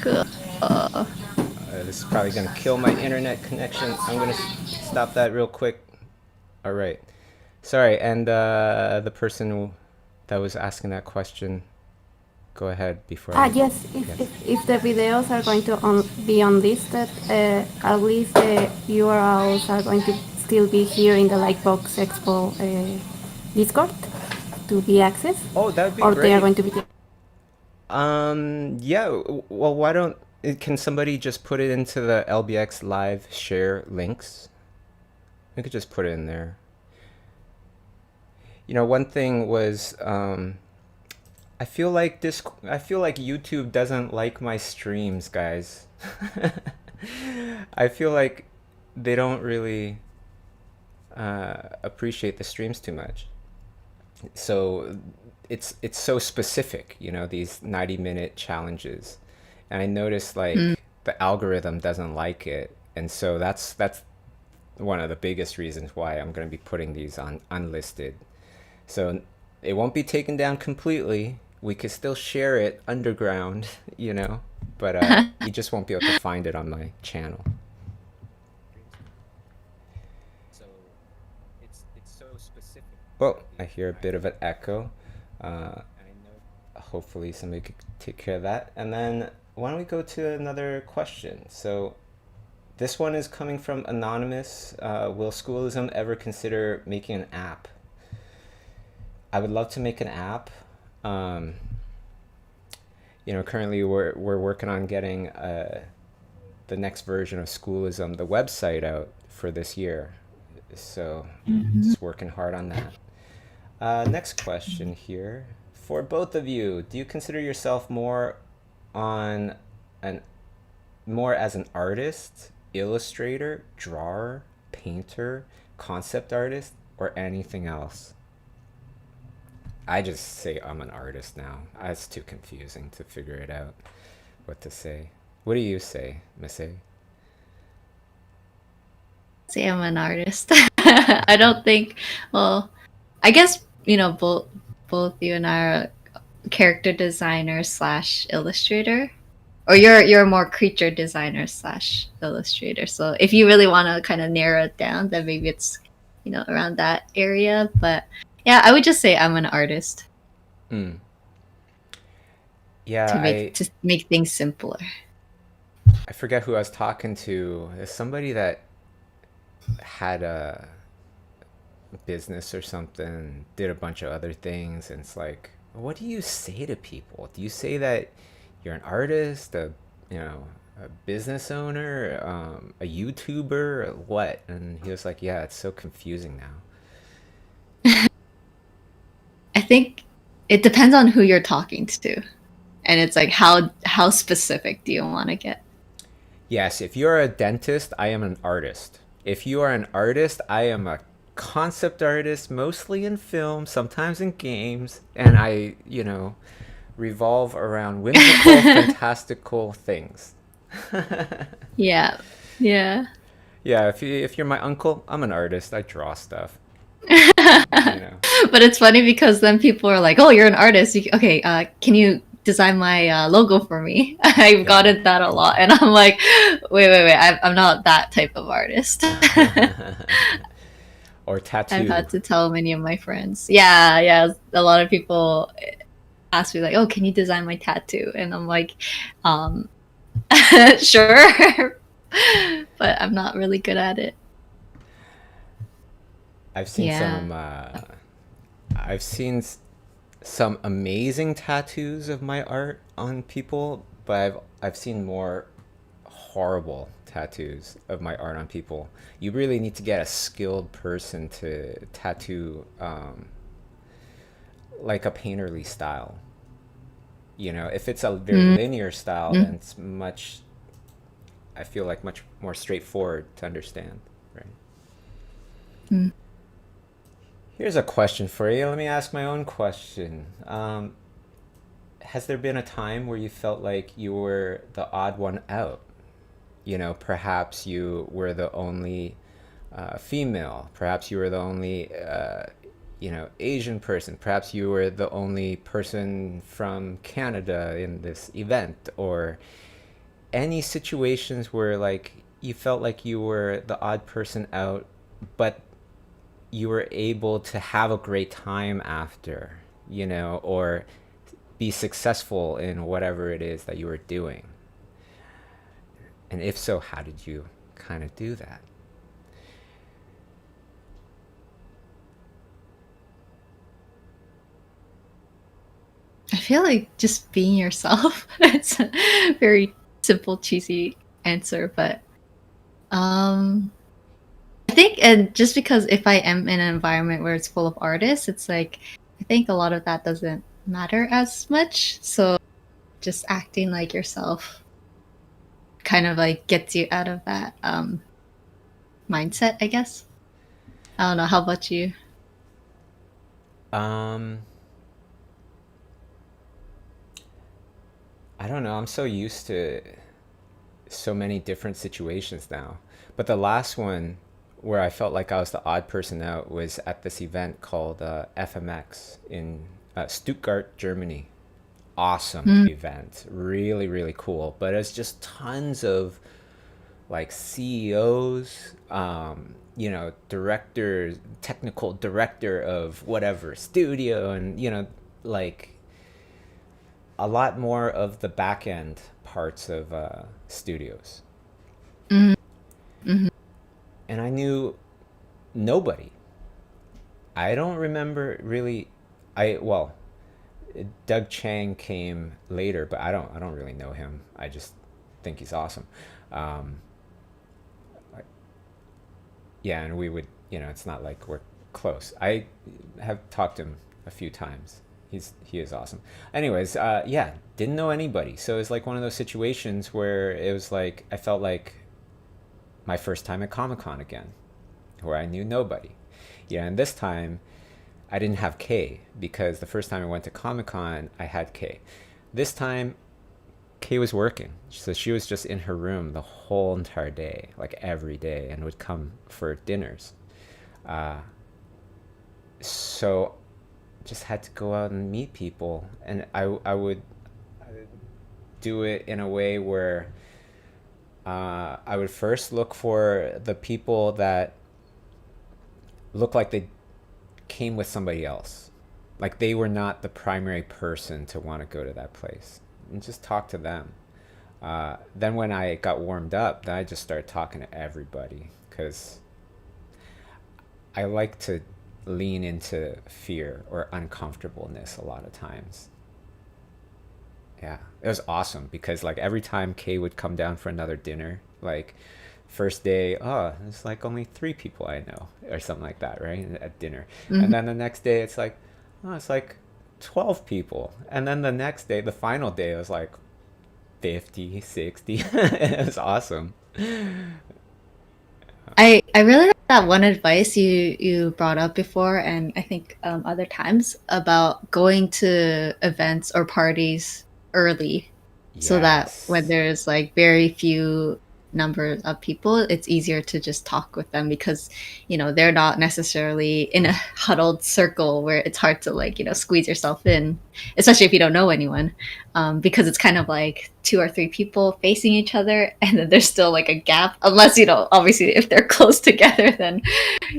B: Cool.
A: This is probably gonna kill my internet connection. I'm gonna stop that real quick. All right. Sorry, and the person that was asking that question, go ahead before I.
D: yes.
A: Yes.
D: If the videos are going to be unlisted, at least the URLs are going to still be here in the Lightbox Expo Discord to be accessed,
A: Oh, that would be
D: or they are
A: great.
D: going to be.
A: Yeah. Well, why don't can somebody just put it into the LBX live share links? We could just put it in there. You know, one thing was I feel like YouTube doesn't like my streams, guys. I feel like they don't really appreciate the streams too much. So it's so specific, you know, these 90-minute challenges. And I noticed
B: Mm.
A: like the algorithm doesn't like it. And so that's one of the biggest reasons why I'm going to be putting these on unlisted. So it won't be taken down completely. We could still share it underground, you know, but you just won't be able to find it on my channel. So it's so specific. Well, I hear a bit of an echo. Hopefully somebody could take care of that. And then why don't we go to another question? So this one is coming from Anonymous. Will Schoolism ever consider making an app? I would love to make an app. You know, currently we're working on getting the next version of Schoolism, the website, out for this year. So just working hard on that. Next question here. For both of you, do you consider yourself on an more as an artist, illustrator, drawer, painter, concept artist, or anything else? I just say I'm an artist now. It's too confusing to figure it out what to say. What do you say, Masae?
B: Say I'm an artist. I don't think. Well, I guess both you and I are character designer slash illustrator, or you're more creature designer slash illustrator. So if you really want to kind of narrow it down, then maybe it's around that area. But yeah, I would just say I'm an artist
A: Mm. Yeah,
B: to make things simpler.
A: I forget who I was talking to. There's somebody that had a business or something, did a bunch of other things, and it's like, what do you say to people? Do you say that you're an artist, a business owner, a YouTuber, what? And he was like, yeah, it's so confusing now.
B: I think it depends on who you're talking to, and it's like how specific do you want to get?
A: Yes, if you're a dentist, I am an artist. If you are an artist, I am a concept artist, mostly in film, sometimes in games, and I, revolve around whimsical, fantastical things.
B: Yeah.
A: Yeah, if you're my uncle, I'm an artist. I draw stuff.
B: But it's funny because then people are like, "Oh, you're an artist. Okay, can you design my logo for me?" I've gotten that a lot, and I'm like, "Wait, I'm not that type of artist."
A: Or tattoo.
B: I've had to tell many of my friends. Yeah, a lot of people ask me like, "Oh, can you design my tattoo?" And I'm like, "Sure," but I'm not really good at it.
A: I've seen some amazing tattoos of my art on people, but I've seen more horrible tattoos of my art on people. You really need to get a skilled person to tattoo like a painterly style. If it's a very linear style, then it's I feel like much more straightforward to understand, right? Here's a question for you. Let me ask my own question. Has there been a time where you felt like you were the odd one out? Perhaps you were the only female. Perhaps you were the only, Asian person. Perhaps you were the only person from Canada in this event, or any situations where like you felt like you were the odd person out, but you were able to have a great time after, or be successful in whatever it is that you were doing. And if so, how did you kind of do that?
B: I feel like just being yourself. It's a very simple, cheesy answer, but I think, and just because if I am in an environment where it's full of artists, it's like I think a lot of that doesn't matter as much. So just acting like yourself kind of like gets you out of that mindset, I guess. I don't know. How about you?
A: I don't know. I'm so used to so many different situations now. But the last one where I felt like I was the odd person out was at this event called FMX in Stuttgart, Germany. Awesome event. Really, really cool. But it's just tons of like CEOs, directors, technical director of whatever studio, and, like a lot more of the back end parts of studios.
B: Mm-hmm.
A: And I knew nobody. I don't remember really. Doug Chang came later, but I don't really know him. I just think he's awesome. Um, like, yeah, and we would, it's not like we're close. I have talked to him a few times. He is awesome. Anyways, yeah, didn't know anybody, so it was like one of those situations where it was like I felt like my first time at Comic Con again, where I knew nobody. Yeah, and this time I didn't have Kay because the first time I went to Comic Con I had Kay. This time Kay was working, so she was just in her room the whole entire day, like every day, and would come for dinners. Uh, so just had to go out and meet people, and I would do it in a way where I would first look for the people that look like they came with somebody else, like they were not the primary person to want to go to that place, and just talk to them. Then when I got warmed up, then I just started talking to everybody because I like to lean into fear or uncomfortableness a lot of times. Yeah, it was awesome because like every time Kay would come down for another dinner, like first day, oh, it's like only 3 people I know or something like that, right? At dinner. And then the next day it's like, oh, it's like 12 people. And then the next day, the final day, it was like 50, 60. It was awesome.
B: I really like that one advice you brought up before, and I think other times about going to events or parties early, so that when
A: Yes.
B: there's like very few numbers of people, it's easier to just talk with them because they're not necessarily in a huddled circle where it's hard to like squeeze yourself in, especially if you don't know anyone, because it's kind of like 2 or 3 people facing each other, and then there's still like a gap, unless obviously if they're close together, then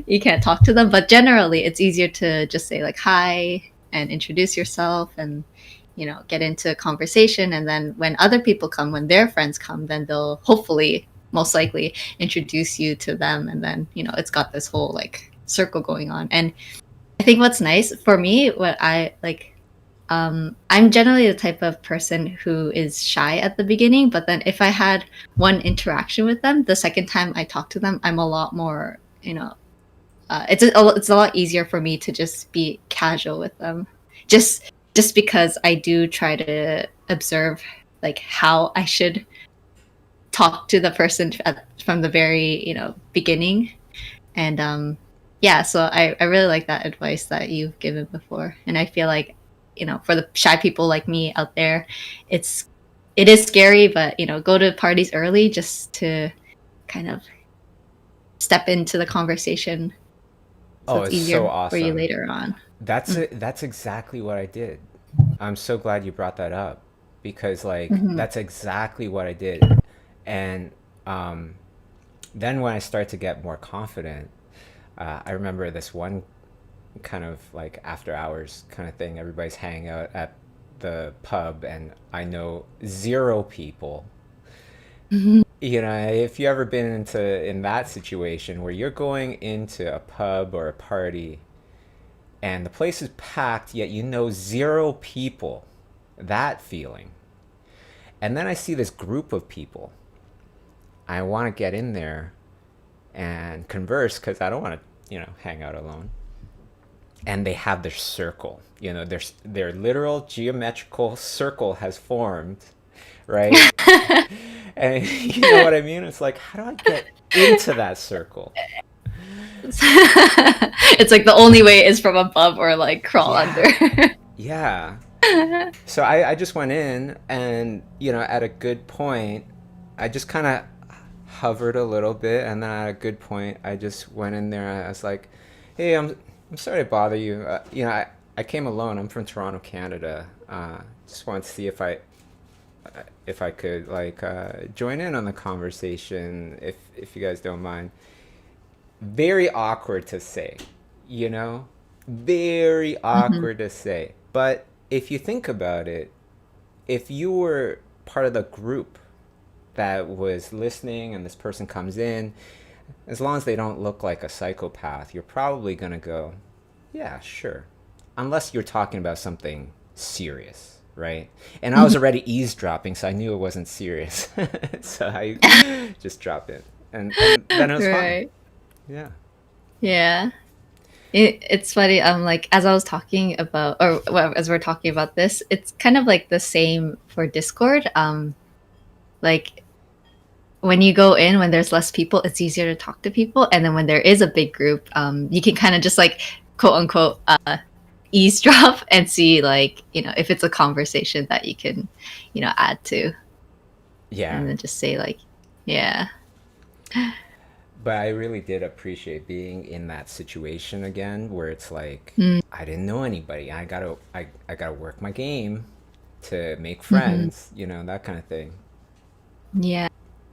B: you can't talk to them. But generally it's easier to just say like hi and introduce yourself and get into a conversation. And then when other people come, when their friends come, then they'll hopefully, most likely, introduce you to them. And then, it's got this whole like circle going on. And I think what's nice for me, what I like, I'm generally the type of person who is shy at the beginning, but then if I had one interaction with them, the second time I talk to them, I'm a lot more, it's a lot easier for me to just be casual with them. Just because I do try to observe like how I should talk to the person from the very beginning. And yeah, so I really like that advice that you've given before. And I feel like for the shy people like me out there, it is scary, but go to parties early just to kind of step into the conversation so
A: Oh,
B: it's
A: it's so
B: easier for you
A: awesome.
B: later on.
A: That's it. That's exactly what I did. I'm so glad you brought that up because like
B: Mm-hmm.
A: that's exactly what I did. And um, then when I started to get more confident, I remember this one kind of like after hours kind of thing. Everybody's hanging out at the pub, and I know 0 people. If you ever been in that situation where you're going into a pub or a party and the place is packed, yet you know 0 people, that feeling. And then I see this group of people. I want to get in there and converse because I don't want to, hang out alone. And they have their circle. Their literal geometrical circle has formed, right? And you know what I mean? It's like, how do I get into that circle?
B: It's like the only way is from above or like crawl under.
A: Yeah, yeah. So I just went in and, at a good point, I just kind of hovered a little bit. And then at a good point, I just went in there. I was like, hey, I'm sorry to bother you. I came alone. I'm from Toronto, Canada. Just wanted to see if I could like join in on the conversation if you guys don't mind. Very awkward to say, you know? Very
B: Mhm.
A: awkward to say. But if you think about it, if you were part of the group that was listening and this person comes in, as long as they don't look like a psychopath, you're probably going to go, yeah, sure. Unless you're talking about something serious, right? And I was already eavesdropping, so I knew it wasn't serious. So I just dropped it, and then it was fine.
B: Right.
A: Yeah.
B: Yeah. It's funny. Like as I was talking about, or well, as we're talking about this, it's kind of like the same for Discord. Like when you go in when there's less people, it's easier to talk to people, and then when there is a big group, you can kind of just like quote unquote eavesdrop and see like if it's a conversation that you can add to,
A: Yeah.
B: and then just say like, yeah.
A: But I really did appreciate being in that situation again, where it's like
B: Mm.
A: I didn't know anybody. I gotta work my game to make
B: Mhm.
A: friends, that kind of thing.
B: Yeah.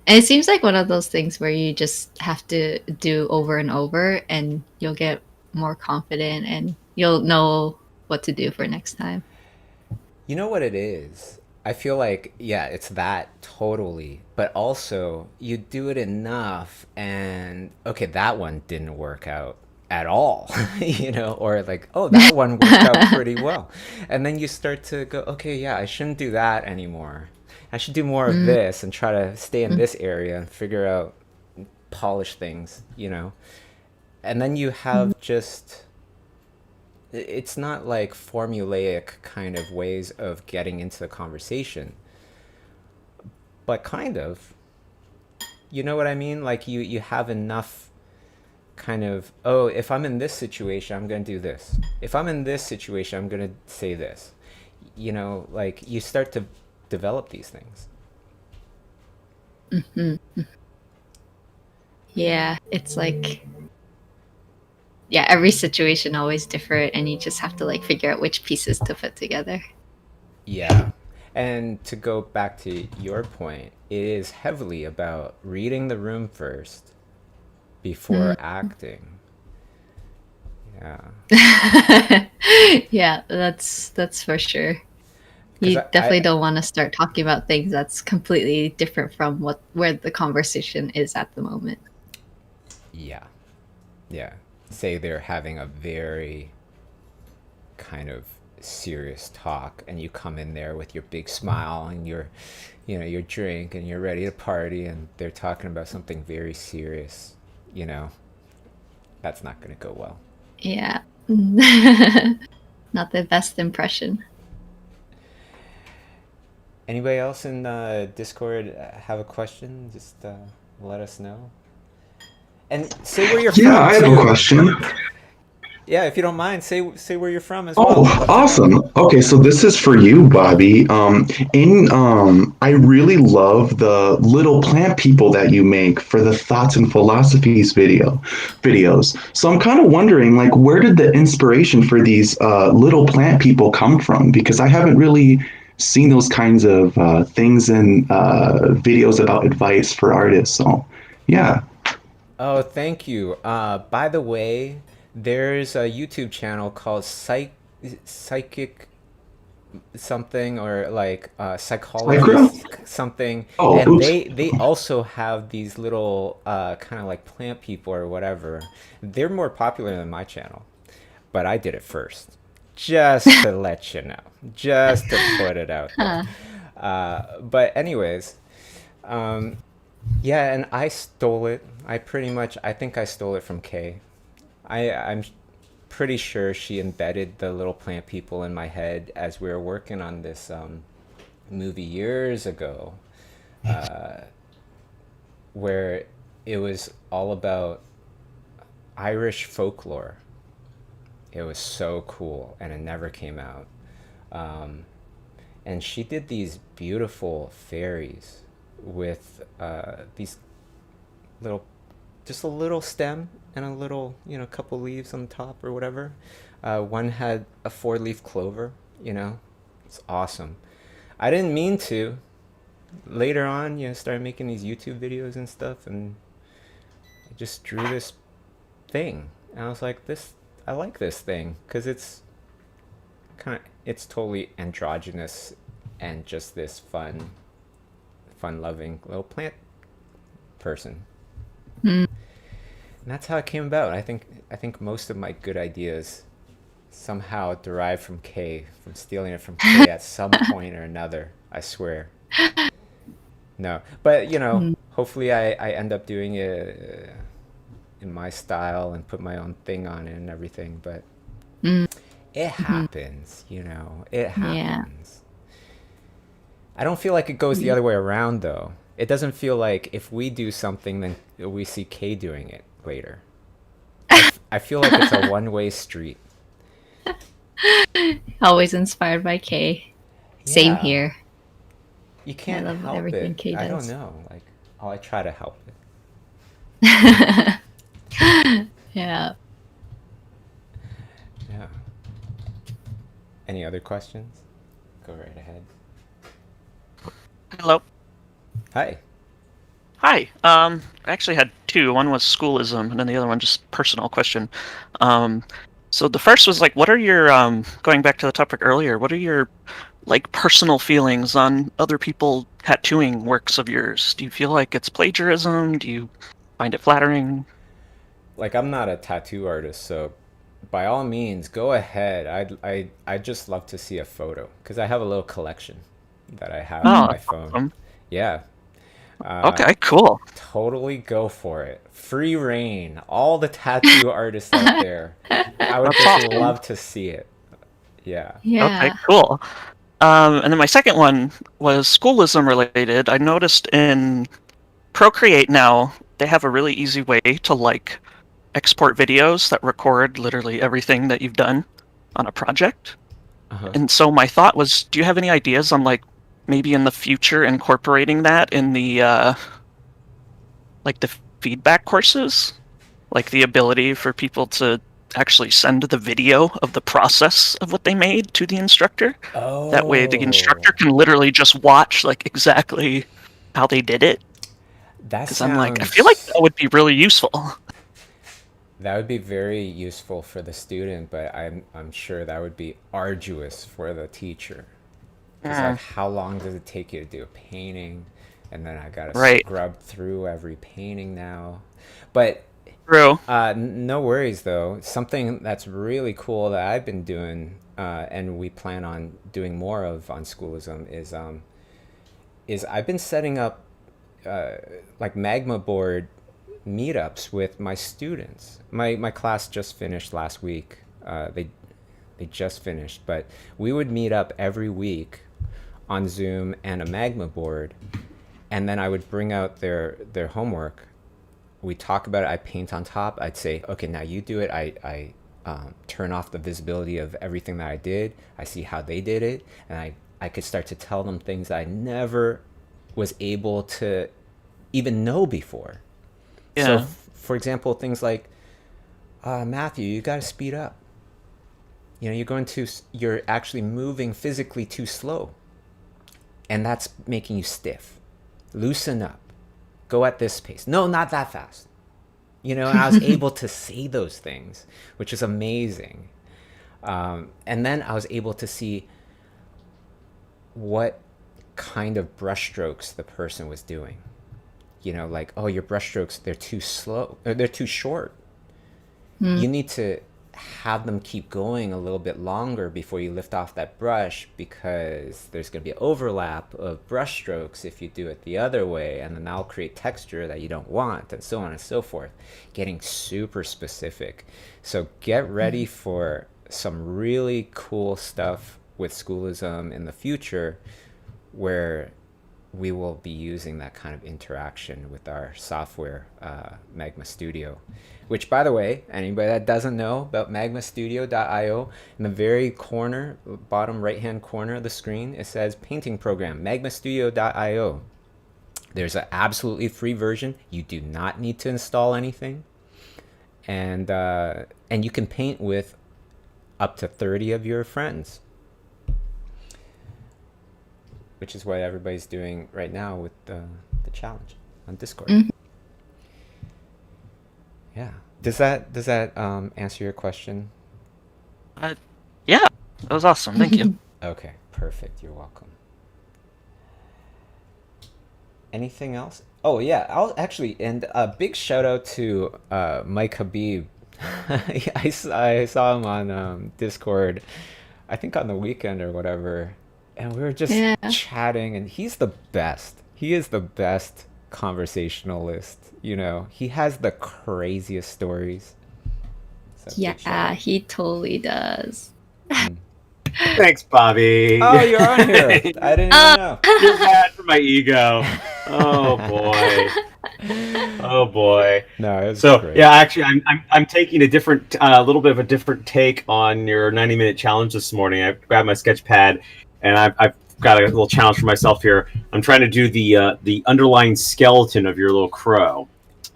B: And it seems like one of those things where you just have to do over and over, and you'll get more confident and you'll know what to do for next time.
A: You know what it is? I feel like, yeah, it's that totally. But also, you do it enough, and okay, that one didn't work out at all, or like, oh, that one worked out pretty well. And then you start to go, okay, yeah, I shouldn't do that anymore. I should do more of
B: Mm.
A: this and try to stay in this area and figure out, polish things. And then you have just it's not like formulaic kind of ways of getting into the conversation, but kind of, you know what I mean? Like you have enough kind of, oh, if I'm in this situation, I'm going to do this. If I'm in this situation, I'm going to say this. Like you start to develop these things.
B: Hmm. Yeah, it's like, yeah, every situation always different, and you just have to like figure out which pieces to put together.
A: Yeah. And to go back to your point, it is heavily about reading the room first before
B: Mm.
A: acting. Yeah.
B: Yeah, that's for sure.
A: Because
B: You definitely
A: I
B: don't want to start talking about things that's completely different from where the conversation is at the moment.
A: yeah, yeah. Say they're having a very kind of serious talk, and you come in there with your big smile and your drink, and you're ready to party, and they're talking about something very serious. You know, that's not going to go well.
B: Yeah. Not the best impression.
A: Anybody else in Discord have a question? Just let us know. And say where you're
F: Yeah,
A: from
F: I have a
A: too.
F: question.
A: Yeah, if you don't mind, say where you're from as well. I'd
F: Oh,
A: love to know.
F: awesome. Okay, so this is for you, Bobby. In I really love the little plant people that you make for the Thoughts and Philosophies videos. So I'm kind of wondering, like, where did the inspiration for these little plant people come from? Because I haven't really seen those kinds of things in videos about advice for artists. So, yeah.
A: Oh, thank you. By the way, there's a YouTube channel called Psychic something, or like psychology
F: Micro?
A: something,
F: Oh,
A: and
F: oops.
A: they also have these little kind of like plant people or whatever. They're more popular than my channel, but I did it first, just to let you know, just to put it out there.
B: Huh.
A: But anyways, um, yeah, and I stole it. I think I stole it from Kay. I'm pretty sure she embedded the little plant people in my head as we were working on this movie years ago, uh, where it was all about Irish folklore. It was so cool, and it never came out. Um, and she did these beautiful fairies with these little, just a little stem and a little, couple leaves on the top or whatever. One had a four-leaf clover. It's awesome. I didn't mean to. Later on, started making these YouTube videos and stuff, and I just drew this thing, and I was like, I like this thing because it's totally androgynous and just this fun-loving little plant person.
B: Mm.
A: And that's how it came about. I think most of my good ideas somehow derived from K, from stealing it from K at some point or another. I swear. No, but hopefully I end up doing it in my style and put my own thing on it and everything. But it happens, it
B: Yeah.
A: happens. I don't feel like it goes the other way around, though. It doesn't feel like if we do something, then we see Kay doing it later. I feel like it's a one-way street.
B: Always inspired by Kay. Same
A: Yeah.
B: here.
A: You can't
B: love
A: help
B: everything
A: it.
B: Kay
A: I don't
B: does.
A: know. Like, I try to help it.
B: Yeah.
A: Yeah. Any other questions? Go right ahead.
G: Hello.
A: Hi.
G: Hi. I actually had two. One was schoolism, and then the other one just personal question. So the first was like, what are your going back to the topic earlier? What are your like personal feelings on other people tattooing works of yours? Do you feel like it's plagiarism? Do you find it flattering?
A: Like, I'm not a tattoo artist, so by all means, go ahead. I'd just love to see a photo because I have a little collection that I have on
G: Oh,
A: my
G: that's
A: phone.
G: awesome.
A: Yeah.
G: Okay, cool.
A: Totally go for it. Free reign. All the tattoo artists out there. I would
G: That's
A: just
G: awesome.
A: love to see it. Yeah.
G: Okay,
B: Yeah.
G: cool. And then my second one was schoolism related. I noticed in Procreate now they have a really easy way to like export videos that record literally everything that you've done on a project.
A: Uh-huh.
G: And so my thought was, do you have any ideas on like maybe in the future incorporating that in the like the feedback courses? Like the ability for people to actually send the video of the process of what they made to the instructor. That way the instructor
A: Oh,
G: can literally just watch like exactly how they did it.
A: that
G: Because I'm like, I feel like
A: sounds
G: that would be really useful.
A: that would be very useful for the student, but I'm sure that would be arduous for the teacher. Because like,
G: Mm,
A: how long does it take you to do a painting? And then I gotta
G: right.
A: scrub through every painting now. But
G: True.
A: no worries though. Something that's really cool that I've been doing, and we plan on doing more of on Schoolism is I've been setting up like Magma board meetups with my students. My class just finished last week. They just finished, but we would meet up every week on Zoom and a Magma board, and then I would bring out their homework. We talk about it. I paint on top. I'd say, okay, now you do it. I turn off the visibility of everything that I did. I see how they did it, and I could start to tell them things I never was able to even know before. So,
G: Yeah.
A: for example, things like, Matthew, you got to speed up. You're actually moving physically too slow, and that's making you stiff. Loosen up. Go at this pace. No, not that fast. And I was able to say those things, which is amazing. And then I was able to see what kind of brushstrokes the person was doing. Like, oh, your brushstrokes, they're too slow, or they're too short. You need to have them keep going a little bit longer before you lift off that brush, because there's going to be overlap of brush strokes if you do it the other way, and then that'll create texture that you don't want, and so on and so forth. Getting super specific. So get ready for some really cool stuff with Schoolism in the future, where we will be using that kind of interaction with our software, Magma Studio. Which, by the way, anybody that doesn't know about magmastudio.io, in the very corner, bottom right-hand corner of the screen, it says Painting Program, magmastudio.io. There's an absolutely free version. You do not need to install anything. And you can paint with up to 30 of your friends, which is what everybody's doing right now with the challenge on Discord. Yeah. Does that answer your question?
G: Yeah, that was awesome. Thank you.
A: Okay, perfect. You're welcome. Anything else? Oh yeah, I'll actually, and a big shout out to Mike Habib. I saw him on Discord, I think on the weekend or whatever, and we were just
B: Yeah.
A: chatting, and he's the best. He is the best conversationalist. He has the craziest stories. So big shout
B: Yeah,
A: out.
B: he totally does.
A: Mm.
H: Thanks, Bobby.
A: Oh, you're on here. I didn't even
B: Oh.
A: know.
H: Feel bad for my ego. Oh boy. Oh boy.
A: No, it was
H: So
A: great.
H: yeah, actually, I'm taking a different, little bit of a different take on your 90-minute challenge this morning. I grabbed my sketch pad, and I've got a little challenge for myself here. I'm trying to do the underlying skeleton of your little crow.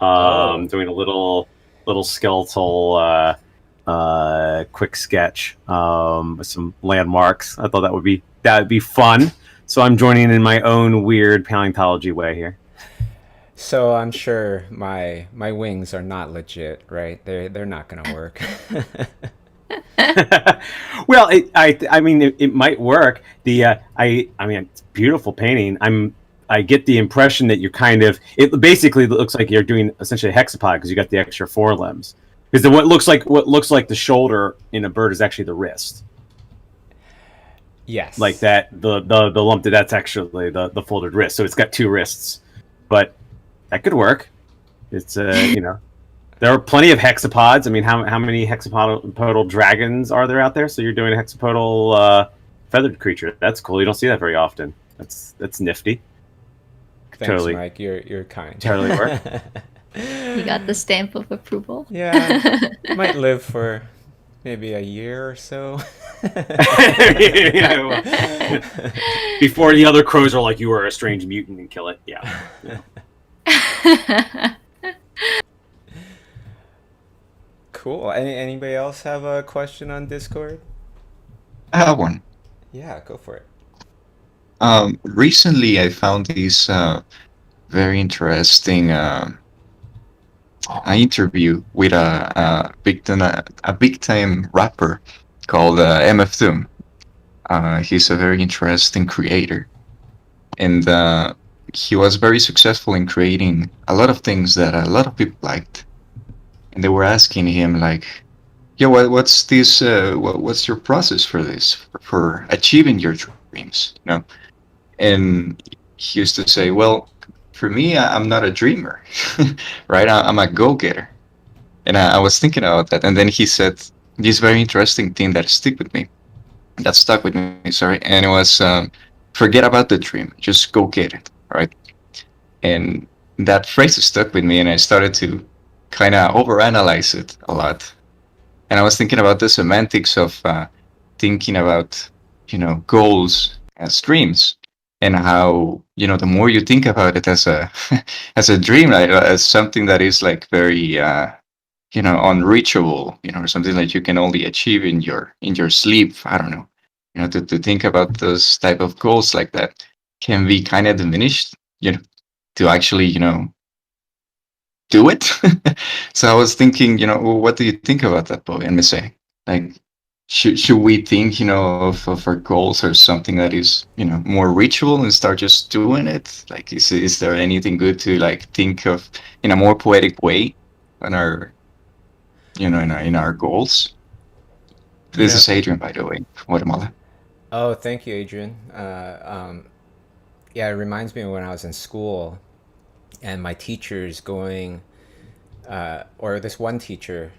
A: Oh.
H: Doing a little skeletal quick sketch with some landmarks. I thought that would be fun. So I'm joining in my own weird paleontology way here.
A: So I'm sure my wings are not legit, right? They're not gonna work.
H: Well, I mean, it might work. I mean, it's a beautiful painting. I get the impression that you're it basically looks like you're doing essentially a hexapod because you got the extra forelimbs. Because what looks like the shoulder in a bird is actually the wrist.
A: Yes.
H: Like that, the lump that's actually the folded wrist. So it's got two wrists, but that could work. It's there are plenty of hexapods. I mean, how many hexapodal dragons are there out there? So you're doing a hexapodal feathered creature. That's cool. You don't see that very often. That's nifty.
A: Thanks,
H: Totally.
A: Mike. You're kind.
H: Totally work.
B: You got the stamp of approval.
A: Yeah. Might live for maybe a year or so.
H: Before the other crows are like, you are a strange mutant and kill it. Yeah.
A: Cool. Anybody else have a question on Discord?
I: I have one.
A: Yeah, go for it.
I: Recently, I found this very interesting interview with a big time rapper called MF Doom. He's a very interesting creator, and he was very successful in creating a lot of things that a lot of people liked. And they were asking him like, "Yeah, what's this? What's your process for this? For achieving your dreams?" And he used to say, "Well, for me, I'm not a dreamer, right? I'm a go-getter." And I was thinking about that, and then he said this very interesting thing that stuck with me. Sorry, and it was forget about the dream, just go get it, right? And that phrase stuck with me, and I started to kind of overanalyze it a lot. And I was thinking about the semantics of thinking about, goals as dreams, and how, the more you think about it as a as a dream, right, as something that is like very unreachable, or something that you can only achieve in your sleep. I don't know. To think about those type of goals like that can be kind of diminished, to actually, do it. So I was thinking, well, what do you think about that, Bobby and Masae? Like, should we think, of our goals or something that is, more reachable and start just doing it? Like, is there anything good to like think of in a more poetic way on our, in our goals? This is Adrian, by the way, from Guatemala.
A: Oh, thank you, Adrian. Yeah, it reminds me of when I was in school and my teachers going, or this one teacher,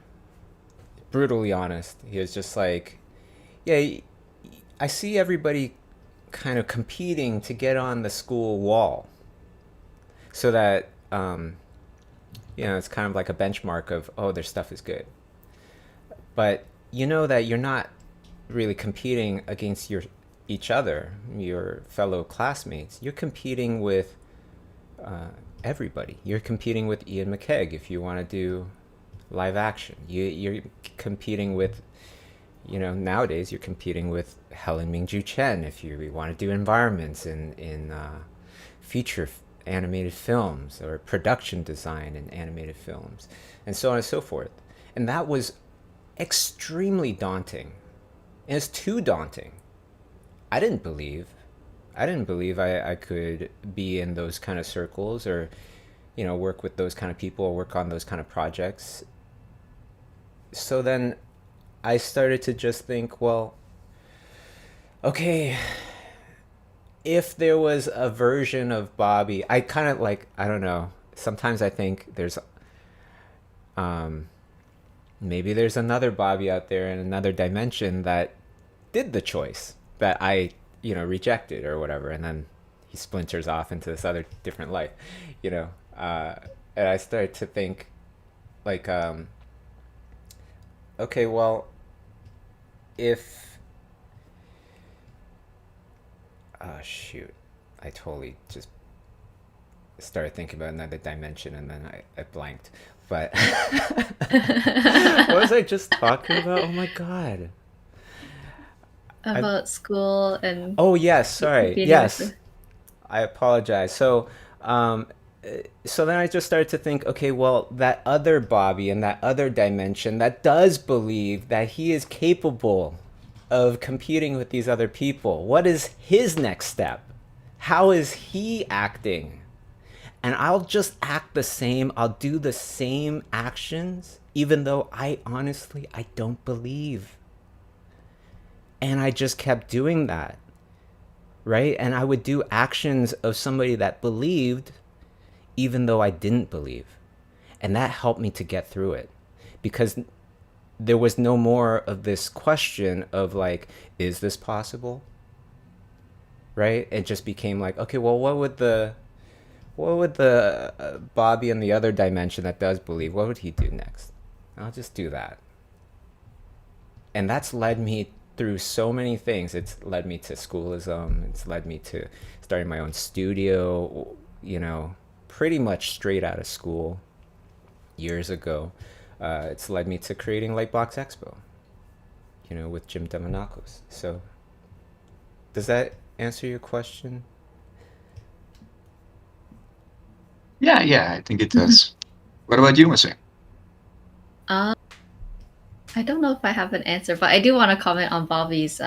A: brutally honest. He was just like, yeah, I see everybody kind of competing to get on the school wall so that, it's kind of like a benchmark of, oh, their stuff is good. But you know that you're not really competing against each other, your fellow classmates. You're competing with everybody. You're competing with Ian McKegg if you want to do live action. You're competing with, nowadays you're competing with Helen Mingju Chen if you want to do environments in feature animated films or production design in animated films, and so on and so forth. And that was extremely daunting. And it's too daunting. I didn't believe I could be in those kind of circles or, work with those kind of people or work on those kind of projects. so then I started to just think, well, okay, if there was a version of Bobby, I kind of like, I don't know. Sometimes I think there's, um, maybe there's another Bobby out there in another dimension that did the choice that I, rejected or whatever, and then he splinters off into this other different life, you know. And I started to think, like, okay, well, if, oh shoot, I totally just started thinking about another dimension and then I blanked. But what was I just talking about? Oh my god.
B: About school and
A: Oh yes, sorry.
B: competing with
A: Yes. I apologize. So then I just started to think, okay, well, that other Bobby in that other dimension that does believe that he is capable of competing with these other people. What is his next step? How is he acting? And I'll just act the same. I'll do the same actions, even though I honestly, I don't believe. And I just kept doing that, right? And I would do actions of somebody that believed, even though I didn't believe. And that helped me to get through it, because there was no more of this question of like, is this possible? Right? It just became like, okay, well, what would the Bobby in the other dimension that does believe, what would he do next? I'll just do that. And that's led me through so many things. It's led me to Schoolism. It's led me to starting my own studio, pretty much straight out of school years ago. It's led me to creating Lightbox Expo, with Jim Demonakos. So does that answer your question?
I: Yeah, I think it does. What about you, Masae?
B: I don't know if I have an answer, but I do want to comment on Bobby's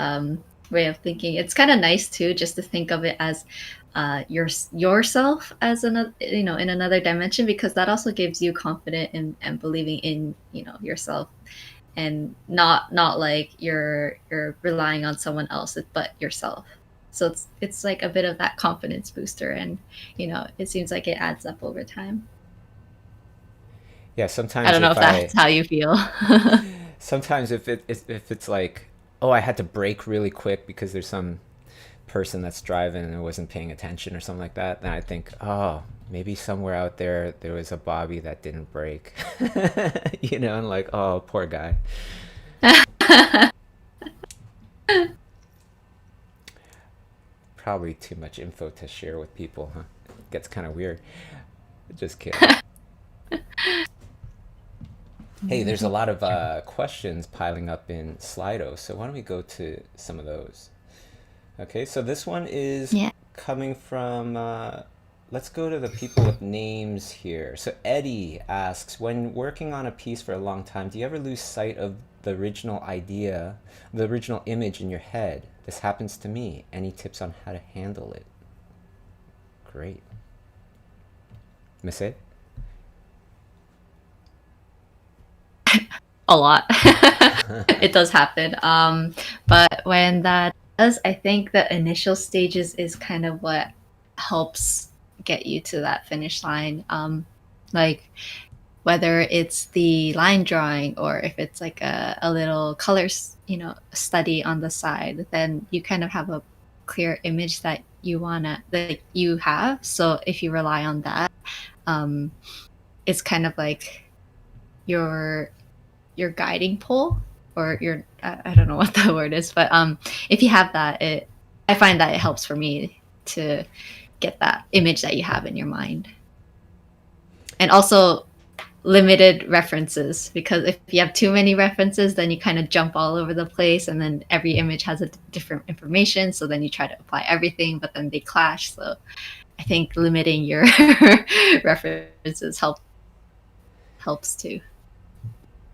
B: way of thinking. It's kind of nice too, just to think of it as yourself as another, in another dimension, because that also gives you confidence and believing in yourself, and not like you're relying on someone else, but yourself. So it's like a bit of that confidence booster, and it seems like it adds up over time.
A: Yeah, sometimes
B: I don't know
A: if
B: if that's how you feel.
A: sometimes if it's like, oh, I had to brake really quick because there's some person that's driving and wasn't paying attention or something like that, then I think, oh, maybe somewhere out there was a Bobby that didn't brake. And like, oh, poor guy. Probably too much info to share with people, huh? It gets kind of weird. Just kidding. Hey, there's a lot of questions piling up in Slido, so why don't we go to some of those? Okay, so this one is coming from, let's go to the people with names here. So Eddie asks, when working on a piece for a long time, do you ever lose sight of the original idea, the original image in your head? This happens to me. Any tips on how to handle it? Great. Masae?
B: A lot. It does happen. But when that does, I think the initial stages is kind of what helps get you to that finish line. Like whether it's the line drawing or if it's like a little colors, study on the side, then you kind of have a clear image that you have. So if you rely on that, it's kind of like your guiding pole, or your I don't know what the word is, but if you have that, I find that it helps for me to get that image that you have in your mind. And also limited references, because if you have too many references, then you kind of jump all over the place, and then every image has a different information, so then you try to apply everything, but then they clash. So I think limiting your references helps too.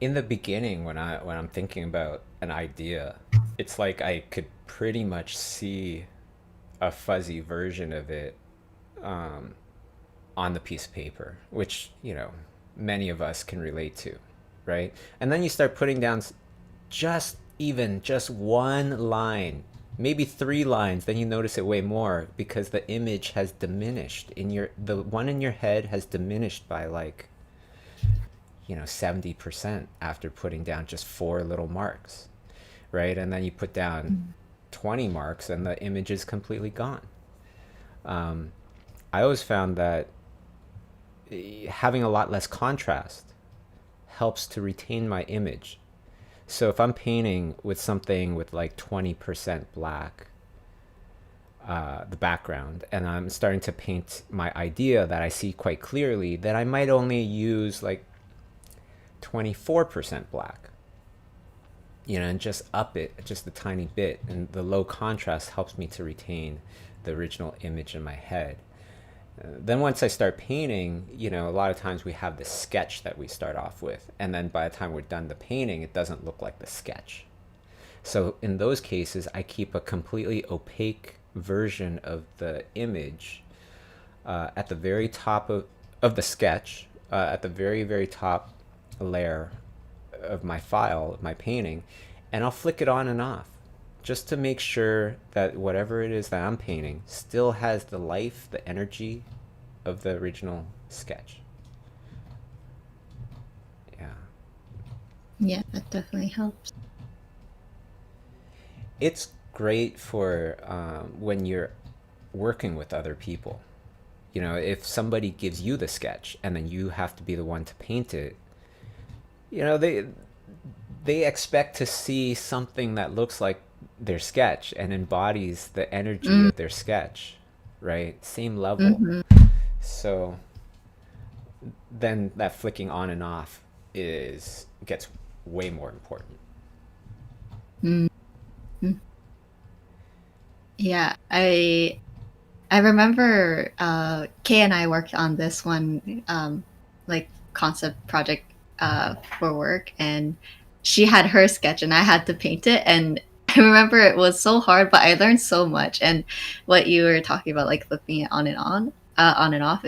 A: In the beginning, when I'm thinking about an idea, it's like I could pretty much see a fuzzy version of it on the piece of paper, which many of us can relate to, right? And then you start putting down just one line, maybe 3 lines, then you notice it way more because the image has diminished the one in your head has diminished by like 70% after putting down just 4 little marks, right? And then you put down 20 marks and the image is completely gone. I always found that having a lot less contrast helps to retain my image. So if I'm painting with something with like 20% black, the background, and I'm starting to paint my idea that I see quite clearly, then I might only use like 24% black, and just up it just a tiny bit. And the low contrast helps me to retain the original image in my head. Then once I start painting, a lot of times we have this sketch that we start off with, and then by the time we're done the painting, it doesn't look like the sketch. So in those cases, I keep a completely opaque version of the image at the very top of the sketch, at the very, very top layer of my file, of my painting, and I'll flick it on and off just to make sure that whatever it is that I'm painting still has the life, the energy of the original sketch.
B: Yeah, that definitely helps.
A: It's great for when you're working with other people. If somebody gives you the sketch and then you have to be the one to paint it, they expect to see something that looks like their sketch and embodies the energy of their sketch, right? Same level. So then that flicking on and off gets way more important.
B: Yeah, I remember Kay and I worked on this one like concept project for work, and she had her sketch and I had to paint it, and I remember it was so hard, but I learned so much. And what you were talking about, like flipping it on and off,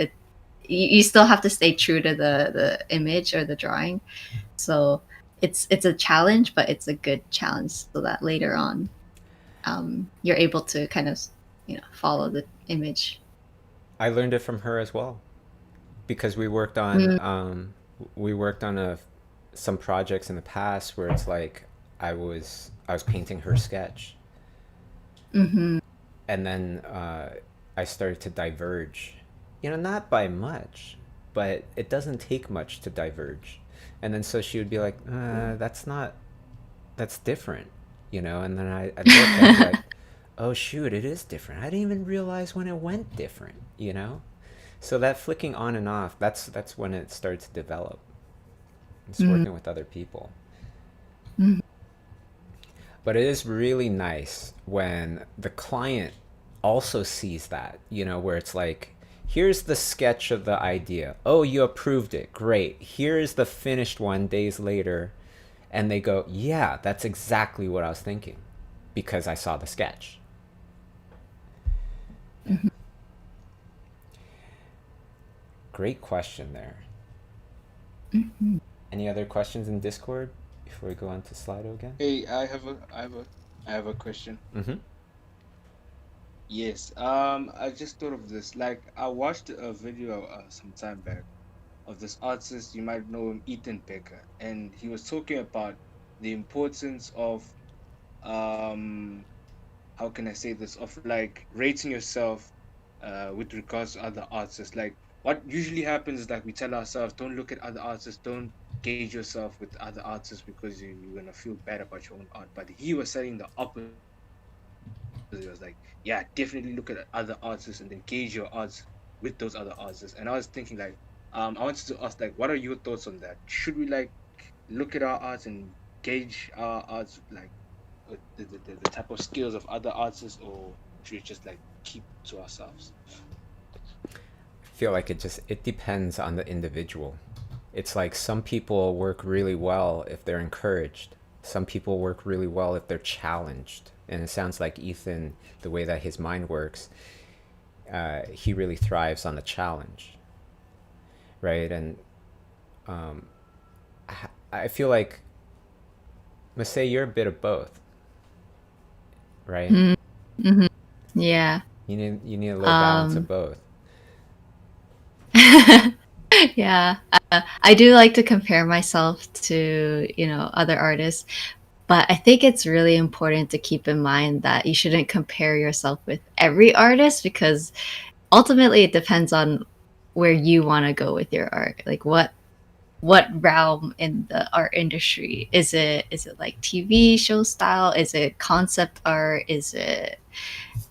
B: you still have to stay true to the image or the drawing. So it's a challenge, but it's a good challenge so that later on you're able to kind of follow the image.
A: I learned it from her as well, because we worked on some projects in the past where it's like I was painting her sketch, and then I started to diverge, not by much, but it doesn't take much to diverge. And then so she would be like, that's different, and then I'd look at it like, oh shoot, it is different. I didn't even realize when it went different, So that flicking on and off, that's when it starts to develop. It's working with other people. But it is really nice when the client also sees that, where it's like, here's the sketch of the idea. Oh, you approved it. Great. Here's the finished one days later. And they go, yeah, that's exactly what I was thinking because I saw the sketch. Great question there. Any other questions in Discord before we go on to Slido again?
J: Hey, I have a question. Yes. I just thought of this. Like, I watched a video some time back of this artist. You might know him, Ethan Becker, and he was talking about the importance of how can I say this, of like rating yourself with regards to other artists. Like, what usually happens is like we tell ourselves, don't look at other artists, don't gauge yourself with other artists because you're gonna feel bad about your own art. But he was saying the opposite. He was like, yeah, definitely look at other artists and then gauge your arts with those other artists. And I was thinking like, I wanted to ask like, what are your thoughts on that? Should we like look at our arts and gauge our arts like the type of skills of other artists, or should we just like keep to ourselves?
A: I feel like it depends on the individual. It's like some people work really well if they're encouraged. Some people work really well if they're challenged. And it sounds like Ethan, the way that his mind works, he really thrives on the challenge, right? And I feel like Masae, you're a bit of both, right?
B: Mm-hmm. Yeah.
A: You need a little balance of
B: Um,
A: both.
B: yeah. I do like to compare myself to, other artists, but I think it's really important to keep in mind that you shouldn't compare yourself with every artist because ultimately it depends on where you want to go with your art. Like what realm in the art industry is it like TV show style? Is it concept art? Is it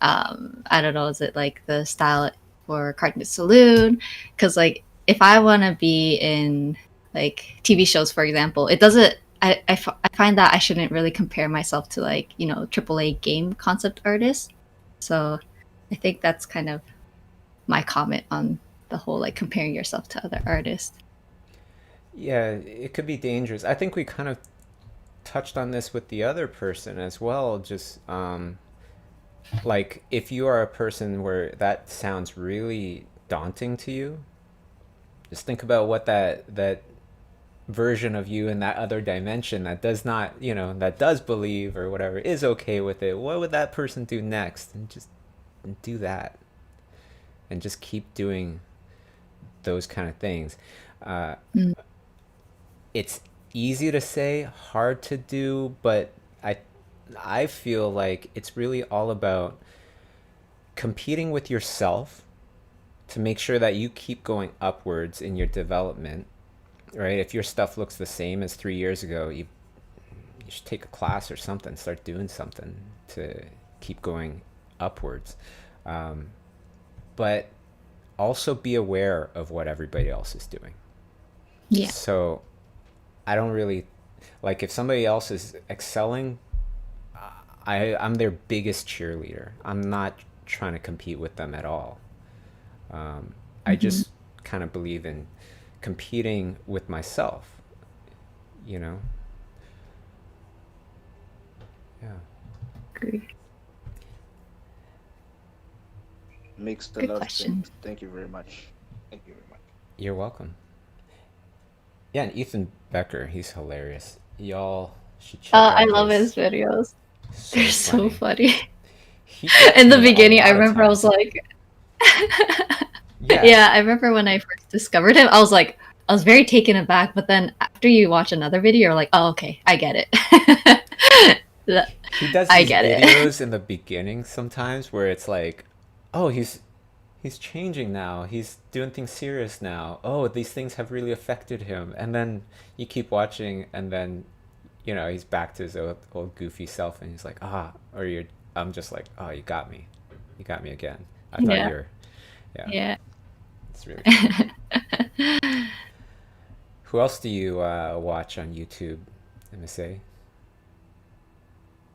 B: I don't know, is it like the style for Cartoon Saloon? Because like if I want to be in like TV shows, for example, it doesn't. I find that I shouldn't really compare myself to like AAA game concept artists. So I think that's kind of my comment on the whole like comparing yourself to other artists.
A: Yeah, it could be dangerous. I think we kind of touched on this with the other person as well. Just like if you are a person where that sounds really daunting to you, just think about what that version of you in that other dimension that does not, that does believe or whatever is okay with it. What would that person do next? And just do that, and just keep doing those kind of things. Uh,
B: Mm.
A: it's easy to say, hard to do, but I I feel like it's really all about competing with yourself to make sure that you keep going upwards in your development, right? If your stuff looks the same as 3 years ago, you should take a class or something, start doing something to keep going upwards. Um, but also be aware of what everybody else is doing.
B: Yeah.
A: So I don't really like if somebody else is excelling, I'm their biggest cheerleader. I'm not trying to compete with them at all. I
B: Mhm.
A: just kind of believe in competing with myself, you know? Yeah.
B: Agree.
J: Makes a
B: Good
J: lot of
B: question.
J: sense. Thank you very much. Thank you very much.
A: You're welcome. Yeah, and Ethan Becker, he's hilarious. Y'all should check
B: I
A: out
B: love his
A: his.
B: videos. They're
A: So
B: so
A: funny.
B: funny.
A: He gets
B: In the
A: me a
B: beginning, I
A: lot of
B: remember I was
A: times.
B: like,
A: Yeah.
B: yeah, I remember when I first discovered him, I was very taken aback. But then after you watch another video, you're like, oh, okay, I get it.
A: He does
B: I
A: these
B: get it.
A: videos in the beginning sometimes where it's like, oh, he's changing now. He's doing things serious now. Oh, these things have really affected him. And then you keep watching, and then he's back to his old goofy self, and he's like, or you're. I'm just like, oh, you got me again. I thought
B: Yeah,
A: you were. Yeah,
B: yeah.
A: it's really funny. Who else do you watch on YouTube? Let me say.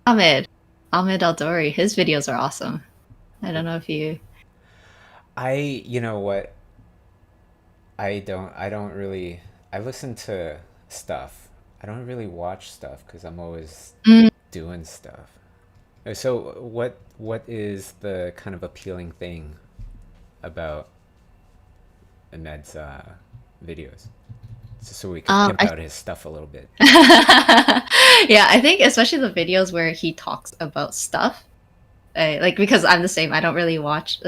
B: Ahmed, Ahmed Aldori, his videos are awesome. I don't know if you.
A: You know what? I don't really. I listen to stuff. I don't really watch stuff because I'm always
B: Mm,
A: doing stuff. So what is the kind of appealing thing about Ahmed's videos? So we can pimp
B: I
A: out his stuff a little bit.
B: yeah, I think especially the videos where he talks about stuff, like because I'm the same. I don't really watch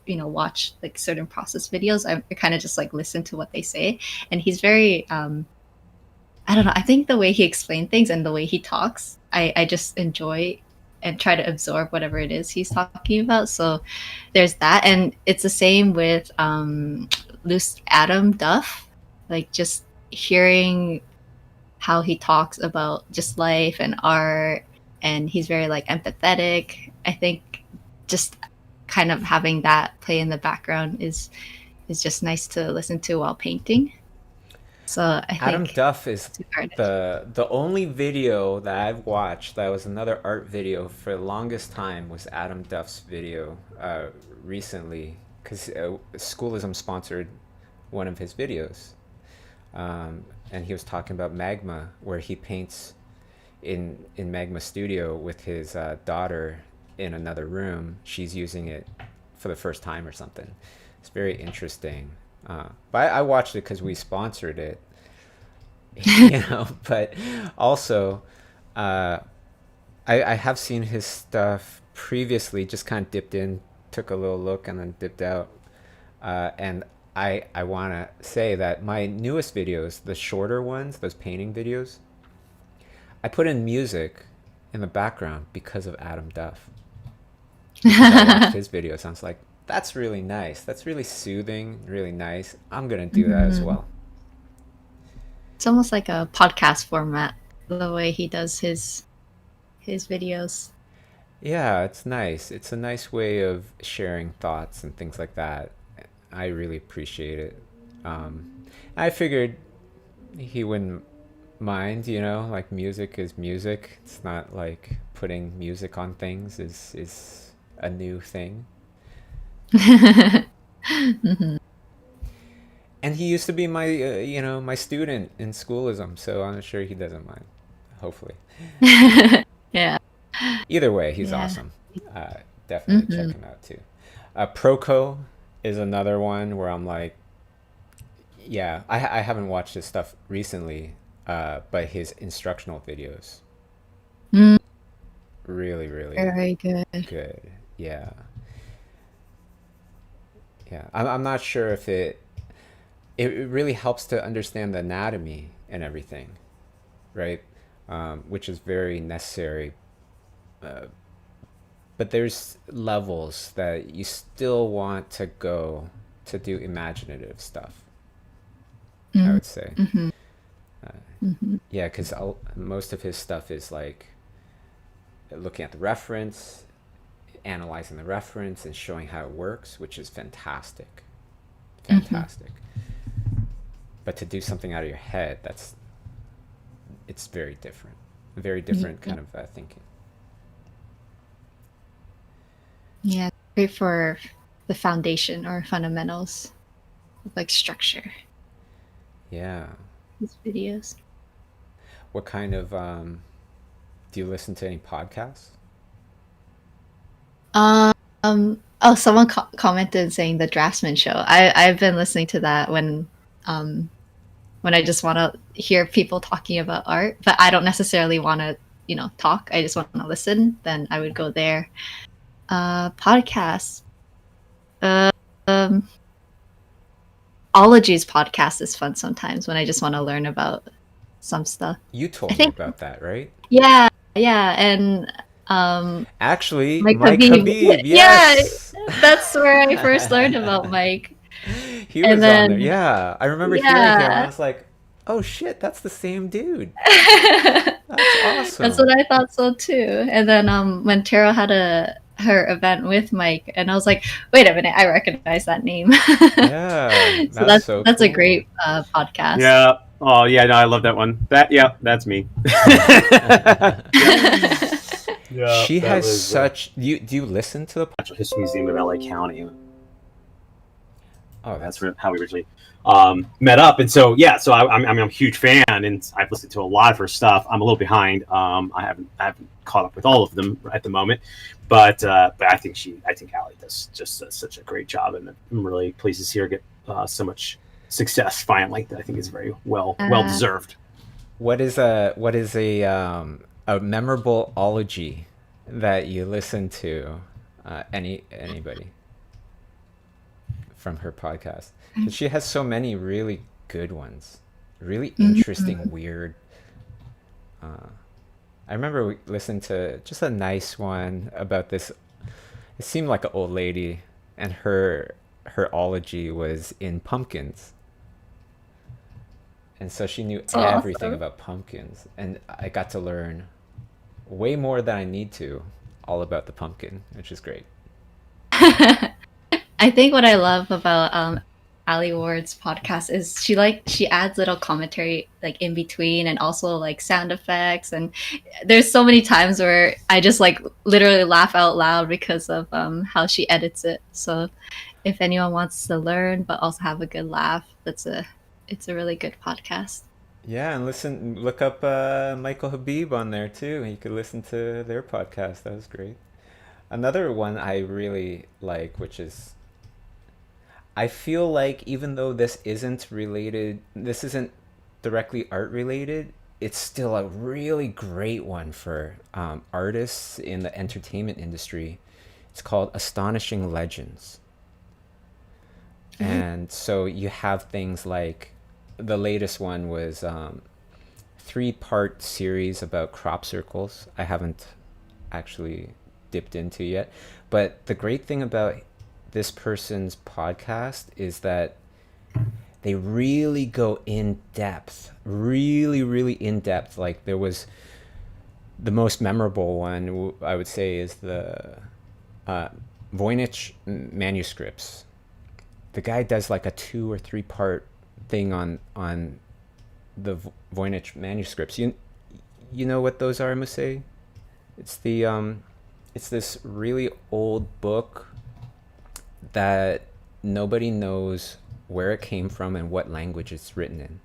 B: watch like certain process videos. I kind of just like listen to what they say, and he's very I don't know. I think the way he explains things and the way he talks, I just enjoy and try to absorb whatever it is he's talking about. So there's that, and it's the same with Loose Adam Duff. Like just hearing how he talks about just life and art, and he's very like empathetic. I think just kind of having that play in the background is just nice to listen to while painting. So I
A: Adam
B: think
A: Duff is
B: it's an artist.
A: the only video that I've watched that was another art video for the longest time was Adam Duff's video recently because Schoolism sponsored one of his videos, and he was talking about Magma, where he paints in Magma Studio with his daughter in another room. She's using it for the first time or something. It's very interesting. But I watched it because we sponsored it. but also, uh, I have seen his stuff previously, just kind of dipped in, took a little look, and then dipped out. And I want to say that my newest videos, the shorter ones, those painting videos, I put in music in the background because of Adam Duff. Because I watched his videos, I was like, that's really nice. That's really soothing, really nice. I'm going to do that as well.
B: It's almost like a podcast format, the way he does his videos.
A: Yeah, it's nice. It's a nice way of sharing thoughts and things like that. I really appreciate it. I figured he wouldn't mind, like music is music. It's not like putting music on things is a new thing.
B: Mm-hmm.
A: And he used to be my, my student in Schoolism, so I'm sure he doesn't mind. Hopefully.
B: Yeah.
A: Either way, he's
B: Yeah.
A: awesome. Definitely check
B: Mm-hmm.
A: him out too. Proco is another one where I'm like, yeah, I haven't watched his stuff recently, but his instructional videos,
B: Mm,
A: really, really
B: very good.
A: good. Yeah. Yeah. I'm not sure if it really helps to understand the anatomy and everything, right? Which is very necessary. But there's levels that you still want to go to do imaginative stuff, I would say.
B: Mm-hmm. Mm-hmm.
A: Yeah, because most of his stuff is like looking at the reference, analyzing the reference, and showing how it works, which is fantastic. Fantastic. But to do something out of your head, it's very different. Very different kind of thinking.
B: Yeah, great for the foundation or fundamentals of like structure.
A: Yeah.
B: These videos.
A: What kind of do you listen to any podcasts?
B: Someone commented saying the Draftsman Show. I've been listening to that when I just want to hear people talking about art, but I don't necessarily want to talk. I just want to listen. Then I would go there. Podcasts. Ology's podcast is fun sometimes when I just want to learn about some stuff.
A: You told me about that, right?
B: Yeah, and
A: Actually,
B: Mike
A: Mike
B: Habib.
A: Habib, yes.
B: Yeah, that's where I first learned about Mike.
A: He
B: And
A: was on there.
B: then-
A: Yeah, I remember hearing him. And I was like, "Oh shit, that's the same dude." That's awesome.
B: That's what I thought so too. And then when Taro had her event with Mike, and I was like, wait a minute, I recognize that name.
A: Yeah,
B: So that's
A: so
B: a
A: cool.
B: great podcast.
H: Yeah. Oh yeah, no, I love that one. That's me. Yeah,
A: She
H: that
A: has
H: was,
A: such. Do you listen to the?
H: Natural History Museum of LA County.
A: Oh,
H: That's how we originally met up, and so yeah, so I'm a huge fan, and I've listened to a lot of her stuff. I'm a little behind. I haven't caught up with all of them at the moment, but I think Allie does just such a great job, and I'm really pleased to see her get so much success finally. That I think is very well deserved.
A: What is a memorable ology that you listen to? Anybody from her podcast? 'Cause she has so many really good ones, really interesting, weird. I remember we listened to just a nice one about this. It seemed like an old lady, and her ology was in pumpkins. And so she knew everything
B: awesome.
A: about pumpkins, and I got to learn way more than I need to all about the pumpkin, which is great.
B: I think what I love about Ali Ward's podcast is she adds little commentary like in between, and also like sound effects, and there's so many times where I just like literally laugh out loud because of how she edits it. So if anyone wants to learn but also have a good laugh, it's a really good podcast.
A: Yeah, and look up Michael Habib on there too. You could listen to their podcast. That was great. Another one I really like, which is, I feel like even though this isn't directly art related, it's still a really great one for artists in the entertainment industry. It's called Astonishing Legends. And so you have things like the latest one was 3-part series about crop circles. I haven't actually dipped into yet. But the great thing about this person's podcast is that they really go in depth, really in depth. Like there was the most memorable one, I would say, is the Voynich manuscripts. The guy does like a 2 or 3-part thing on the Voynich manuscripts. You know what those are, Masae? It's the it's this really old book that nobody knows where it came from and what language it's written in.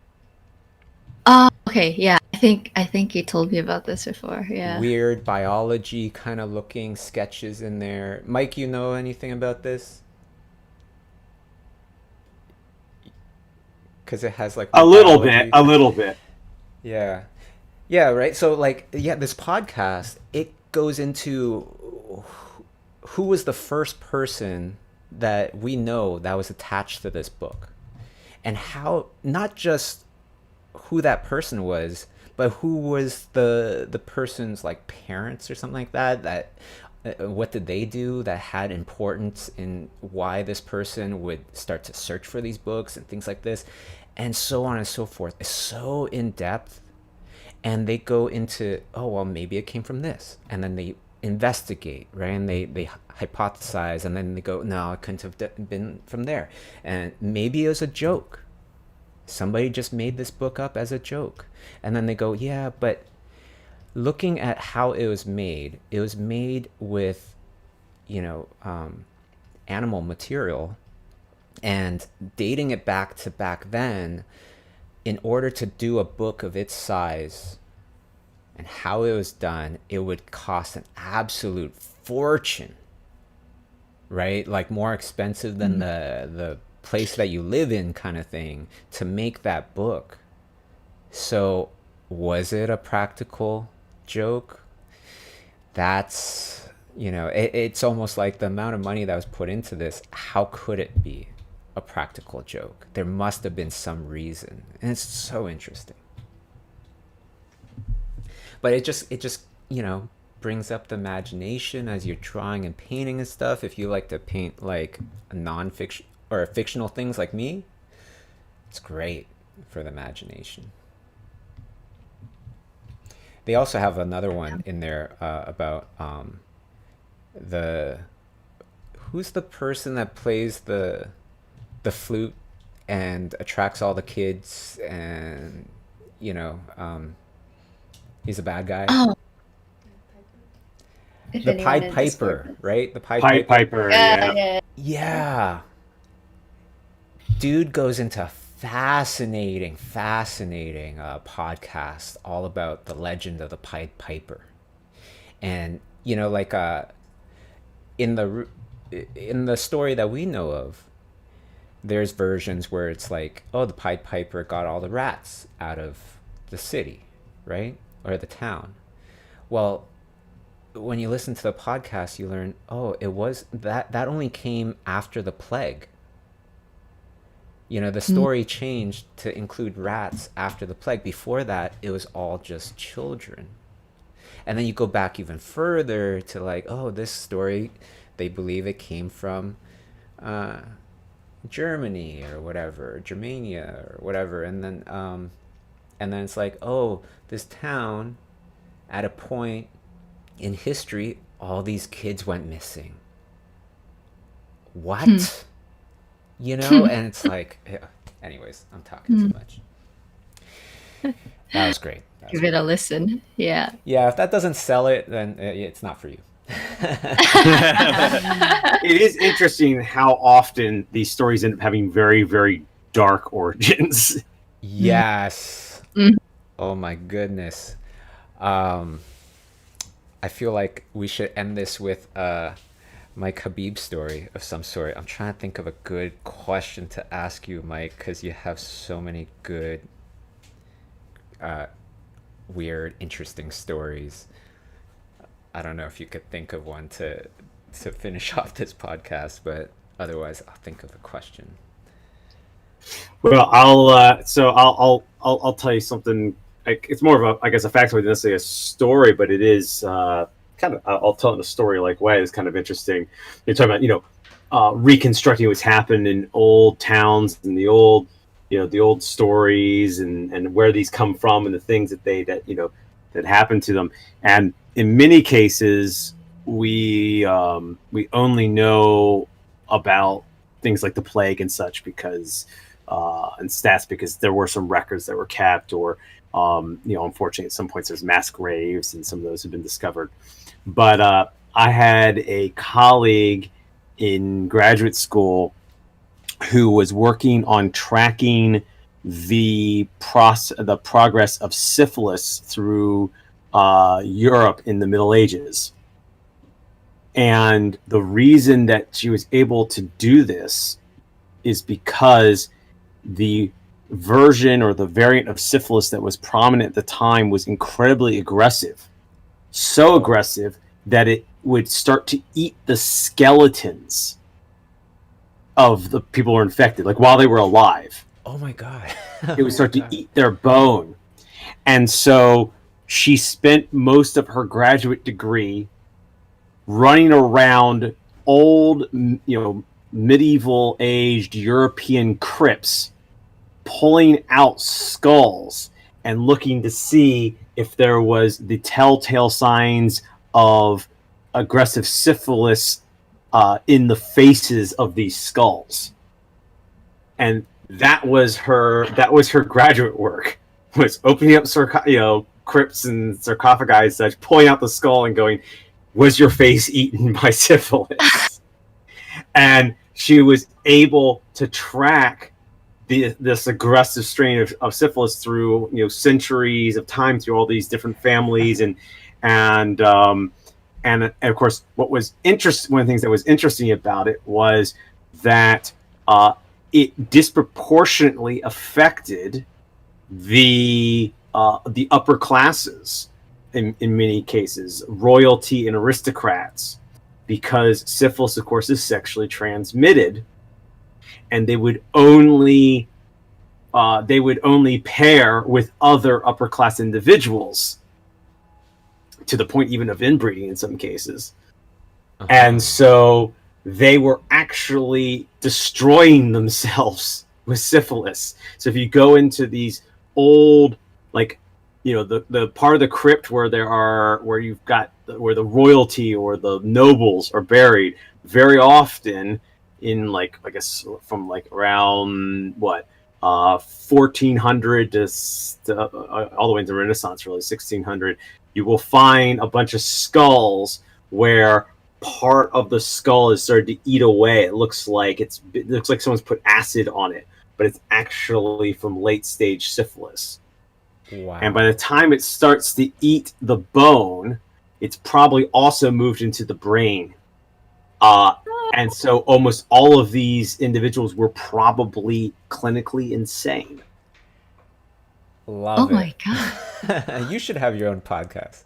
B: Okay, yeah. I think you told me about this before. Yeah.
A: Weird biology kind of looking sketches in there. Mike, you know anything about this? Because it has like
H: A little
A: biology.
H: bit.
A: Yeah. Yeah, right. So like, yeah, this podcast, it goes into who was the first person that we know that was attached to this book, and how, not just who that person was, but who was the person's like parents or something like that what did they do that had importance in why this person would start to search for these books and things like this, and so on and so forth. It's so in depth. And they go into, oh, well, maybe it came from this. And then they investigate, right? And they hypothesize, and then they go, no, it couldn't have been from there. And maybe it was a joke. Somebody just made this book up as a joke. And then they go, yeah, but looking at how it was made with, animal material, and dating it back to back then, in order to do a book of its size and how it was done, it would cost an absolute fortune, right? Like more expensive than the place that you live in kind of thing to make that book. So was it a practical joke? That's, it's almost like the amount of money that was put into this, how could it be a practical joke? There must have been some reason, and it's so interesting. But it just brings up the imagination as you're drawing and painting and stuff. If you like to paint like a non-fiction or fictional things like me, it's great for the imagination. They also have another one in there about who's the person that plays the flute and attracts all the kids, and he's a bad guy.
B: Oh.
A: The Pied Piper, right? The Pied
H: Piper.
A: Yeah. Dude goes into fascinating podcast all about the legend of the Pied Piper. And like in the story that we know of, there's versions where it's like, oh, the Pied Piper got all the rats out of the city, right? Or the town. Well, when you listen to the podcast, you learn, oh, it was that only came after the plague. The story changed to include rats after the plague. Before that, it was all just children. And then you go back even further to like, oh, this story, they believe it came from Germany or whatever, Germania or whatever. And then it's like, oh, this town, at a point in history, all these kids went missing. What? And it's like, yeah. Anyways, I'm talking too much. That was great.
B: Give it a listen. Yeah.
A: Yeah, if that doesn't sell it, then it's not for you.
H: It is interesting how often these stories end up having very, very dark origins.
A: Yes. Oh my goodness. I feel like we should end this with Mike Habib story of some sort. I'm trying to think of a good question to ask you, Mike, because you have so many good uh, weird, interesting stories. I don't know if you could think of one to finish off this podcast, but otherwise, I'll think of a question.
H: Well, I'll tell you something. Like, it's more of a, I guess, a factoid than necessarily a story, but it is kind of. I'll tell it in a story-like way. It's kind of interesting. You're talking about, reconstructing what's happened in old towns and the old, the old stories and where these come from and the things that happened to them. And in many cases, we only know about things like the plague and such because and stats because there were some records that were kept, or unfortunately at some points there's mass graves and some of those have been discovered. But I had a colleague in graduate school who was working on tracking the progress of syphilis through Europe in the Middle Ages. And the reason that she was able to do this is because the version or the variant of syphilis that was prominent at the time was incredibly aggressive. So aggressive that it would start to eat the skeletons of the people who were infected, like while they were alive.
A: Oh my God.
H: It would start to eat their bone. And so she spent most of her graduate degree running around old, medieval aged European crypts, pulling out skulls and looking to see if there was the telltale signs of aggressive syphilis in the faces of these skulls. And that was her graduate work, was opening up crypts and sarcophagi and such, pulling out the skull and going, was your face eaten by syphilis? And she was able to track this aggressive strain of syphilis through centuries of time, through all these different families, and of course, one of the things that was interesting about it was that it disproportionately affected the upper classes in many cases, royalty and aristocrats, because syphilis, of course, is sexually transmitted, and they would only pair with other upper class individuals, to the point even of inbreeding in some cases. Uh-huh. And so they were actually destroying themselves with syphilis. So if you go into these old, the part of the crypt where the royalty or the nobles are buried, very often in I guess from around 1400 to all the way into Renaissance, really 1600, you will find a bunch of skulls where part of the skull is started to eat away. It looks like someone's put acid on it, but it's actually from late stage syphilis. Wow. And by the time it starts to eat the bone, it's probably also moved into the brain. And so almost all of these individuals were probably clinically insane.
A: Love it.
B: Oh my God.
A: You should have your own podcast.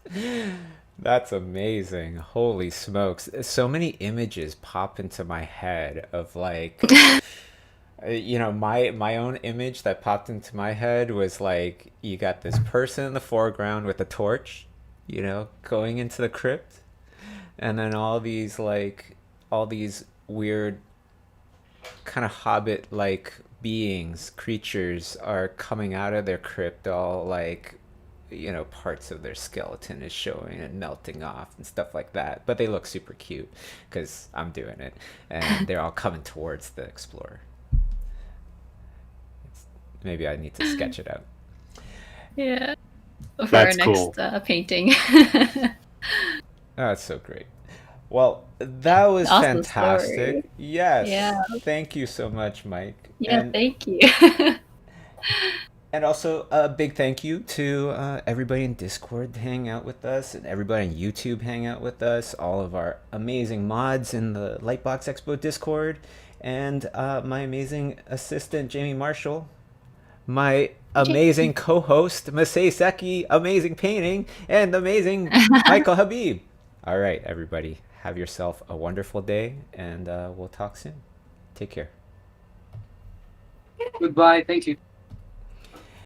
A: That's amazing. Holy smokes. So many images pop into my head of my own image that popped into my head was you got this person in the foreground with a torch, going into the crypt, and then all these weird kind of hobbit beings, creatures are coming out of their crypt, all parts of their skeleton is showing and melting off and stuff like that, but they look super cute because I'm doing it, and they're all coming towards the explorer. Maybe I need to sketch it out.
B: Yeah, for
H: That's
B: our
H: cool.
B: next painting.
A: That's so great. Well, that was
B: Awesome
A: fantastic.
B: story.
A: Yes.
B: Yeah.
A: Thank you so much, Mike.
B: Yeah, thank you.
A: And also a big thank you to everybody in Discord hang out with us, and everybody on YouTube hang out with us, all of our amazing mods in the Lightbox Expo Discord, and my amazing assistant, Jamie Marshall, my amazing co-host Masae Seki, amazing painting, and amazing Michael Habib. All right, everybody, have yourself a wonderful day, and we'll talk soon. Take care.
K: Goodbye. Thank you.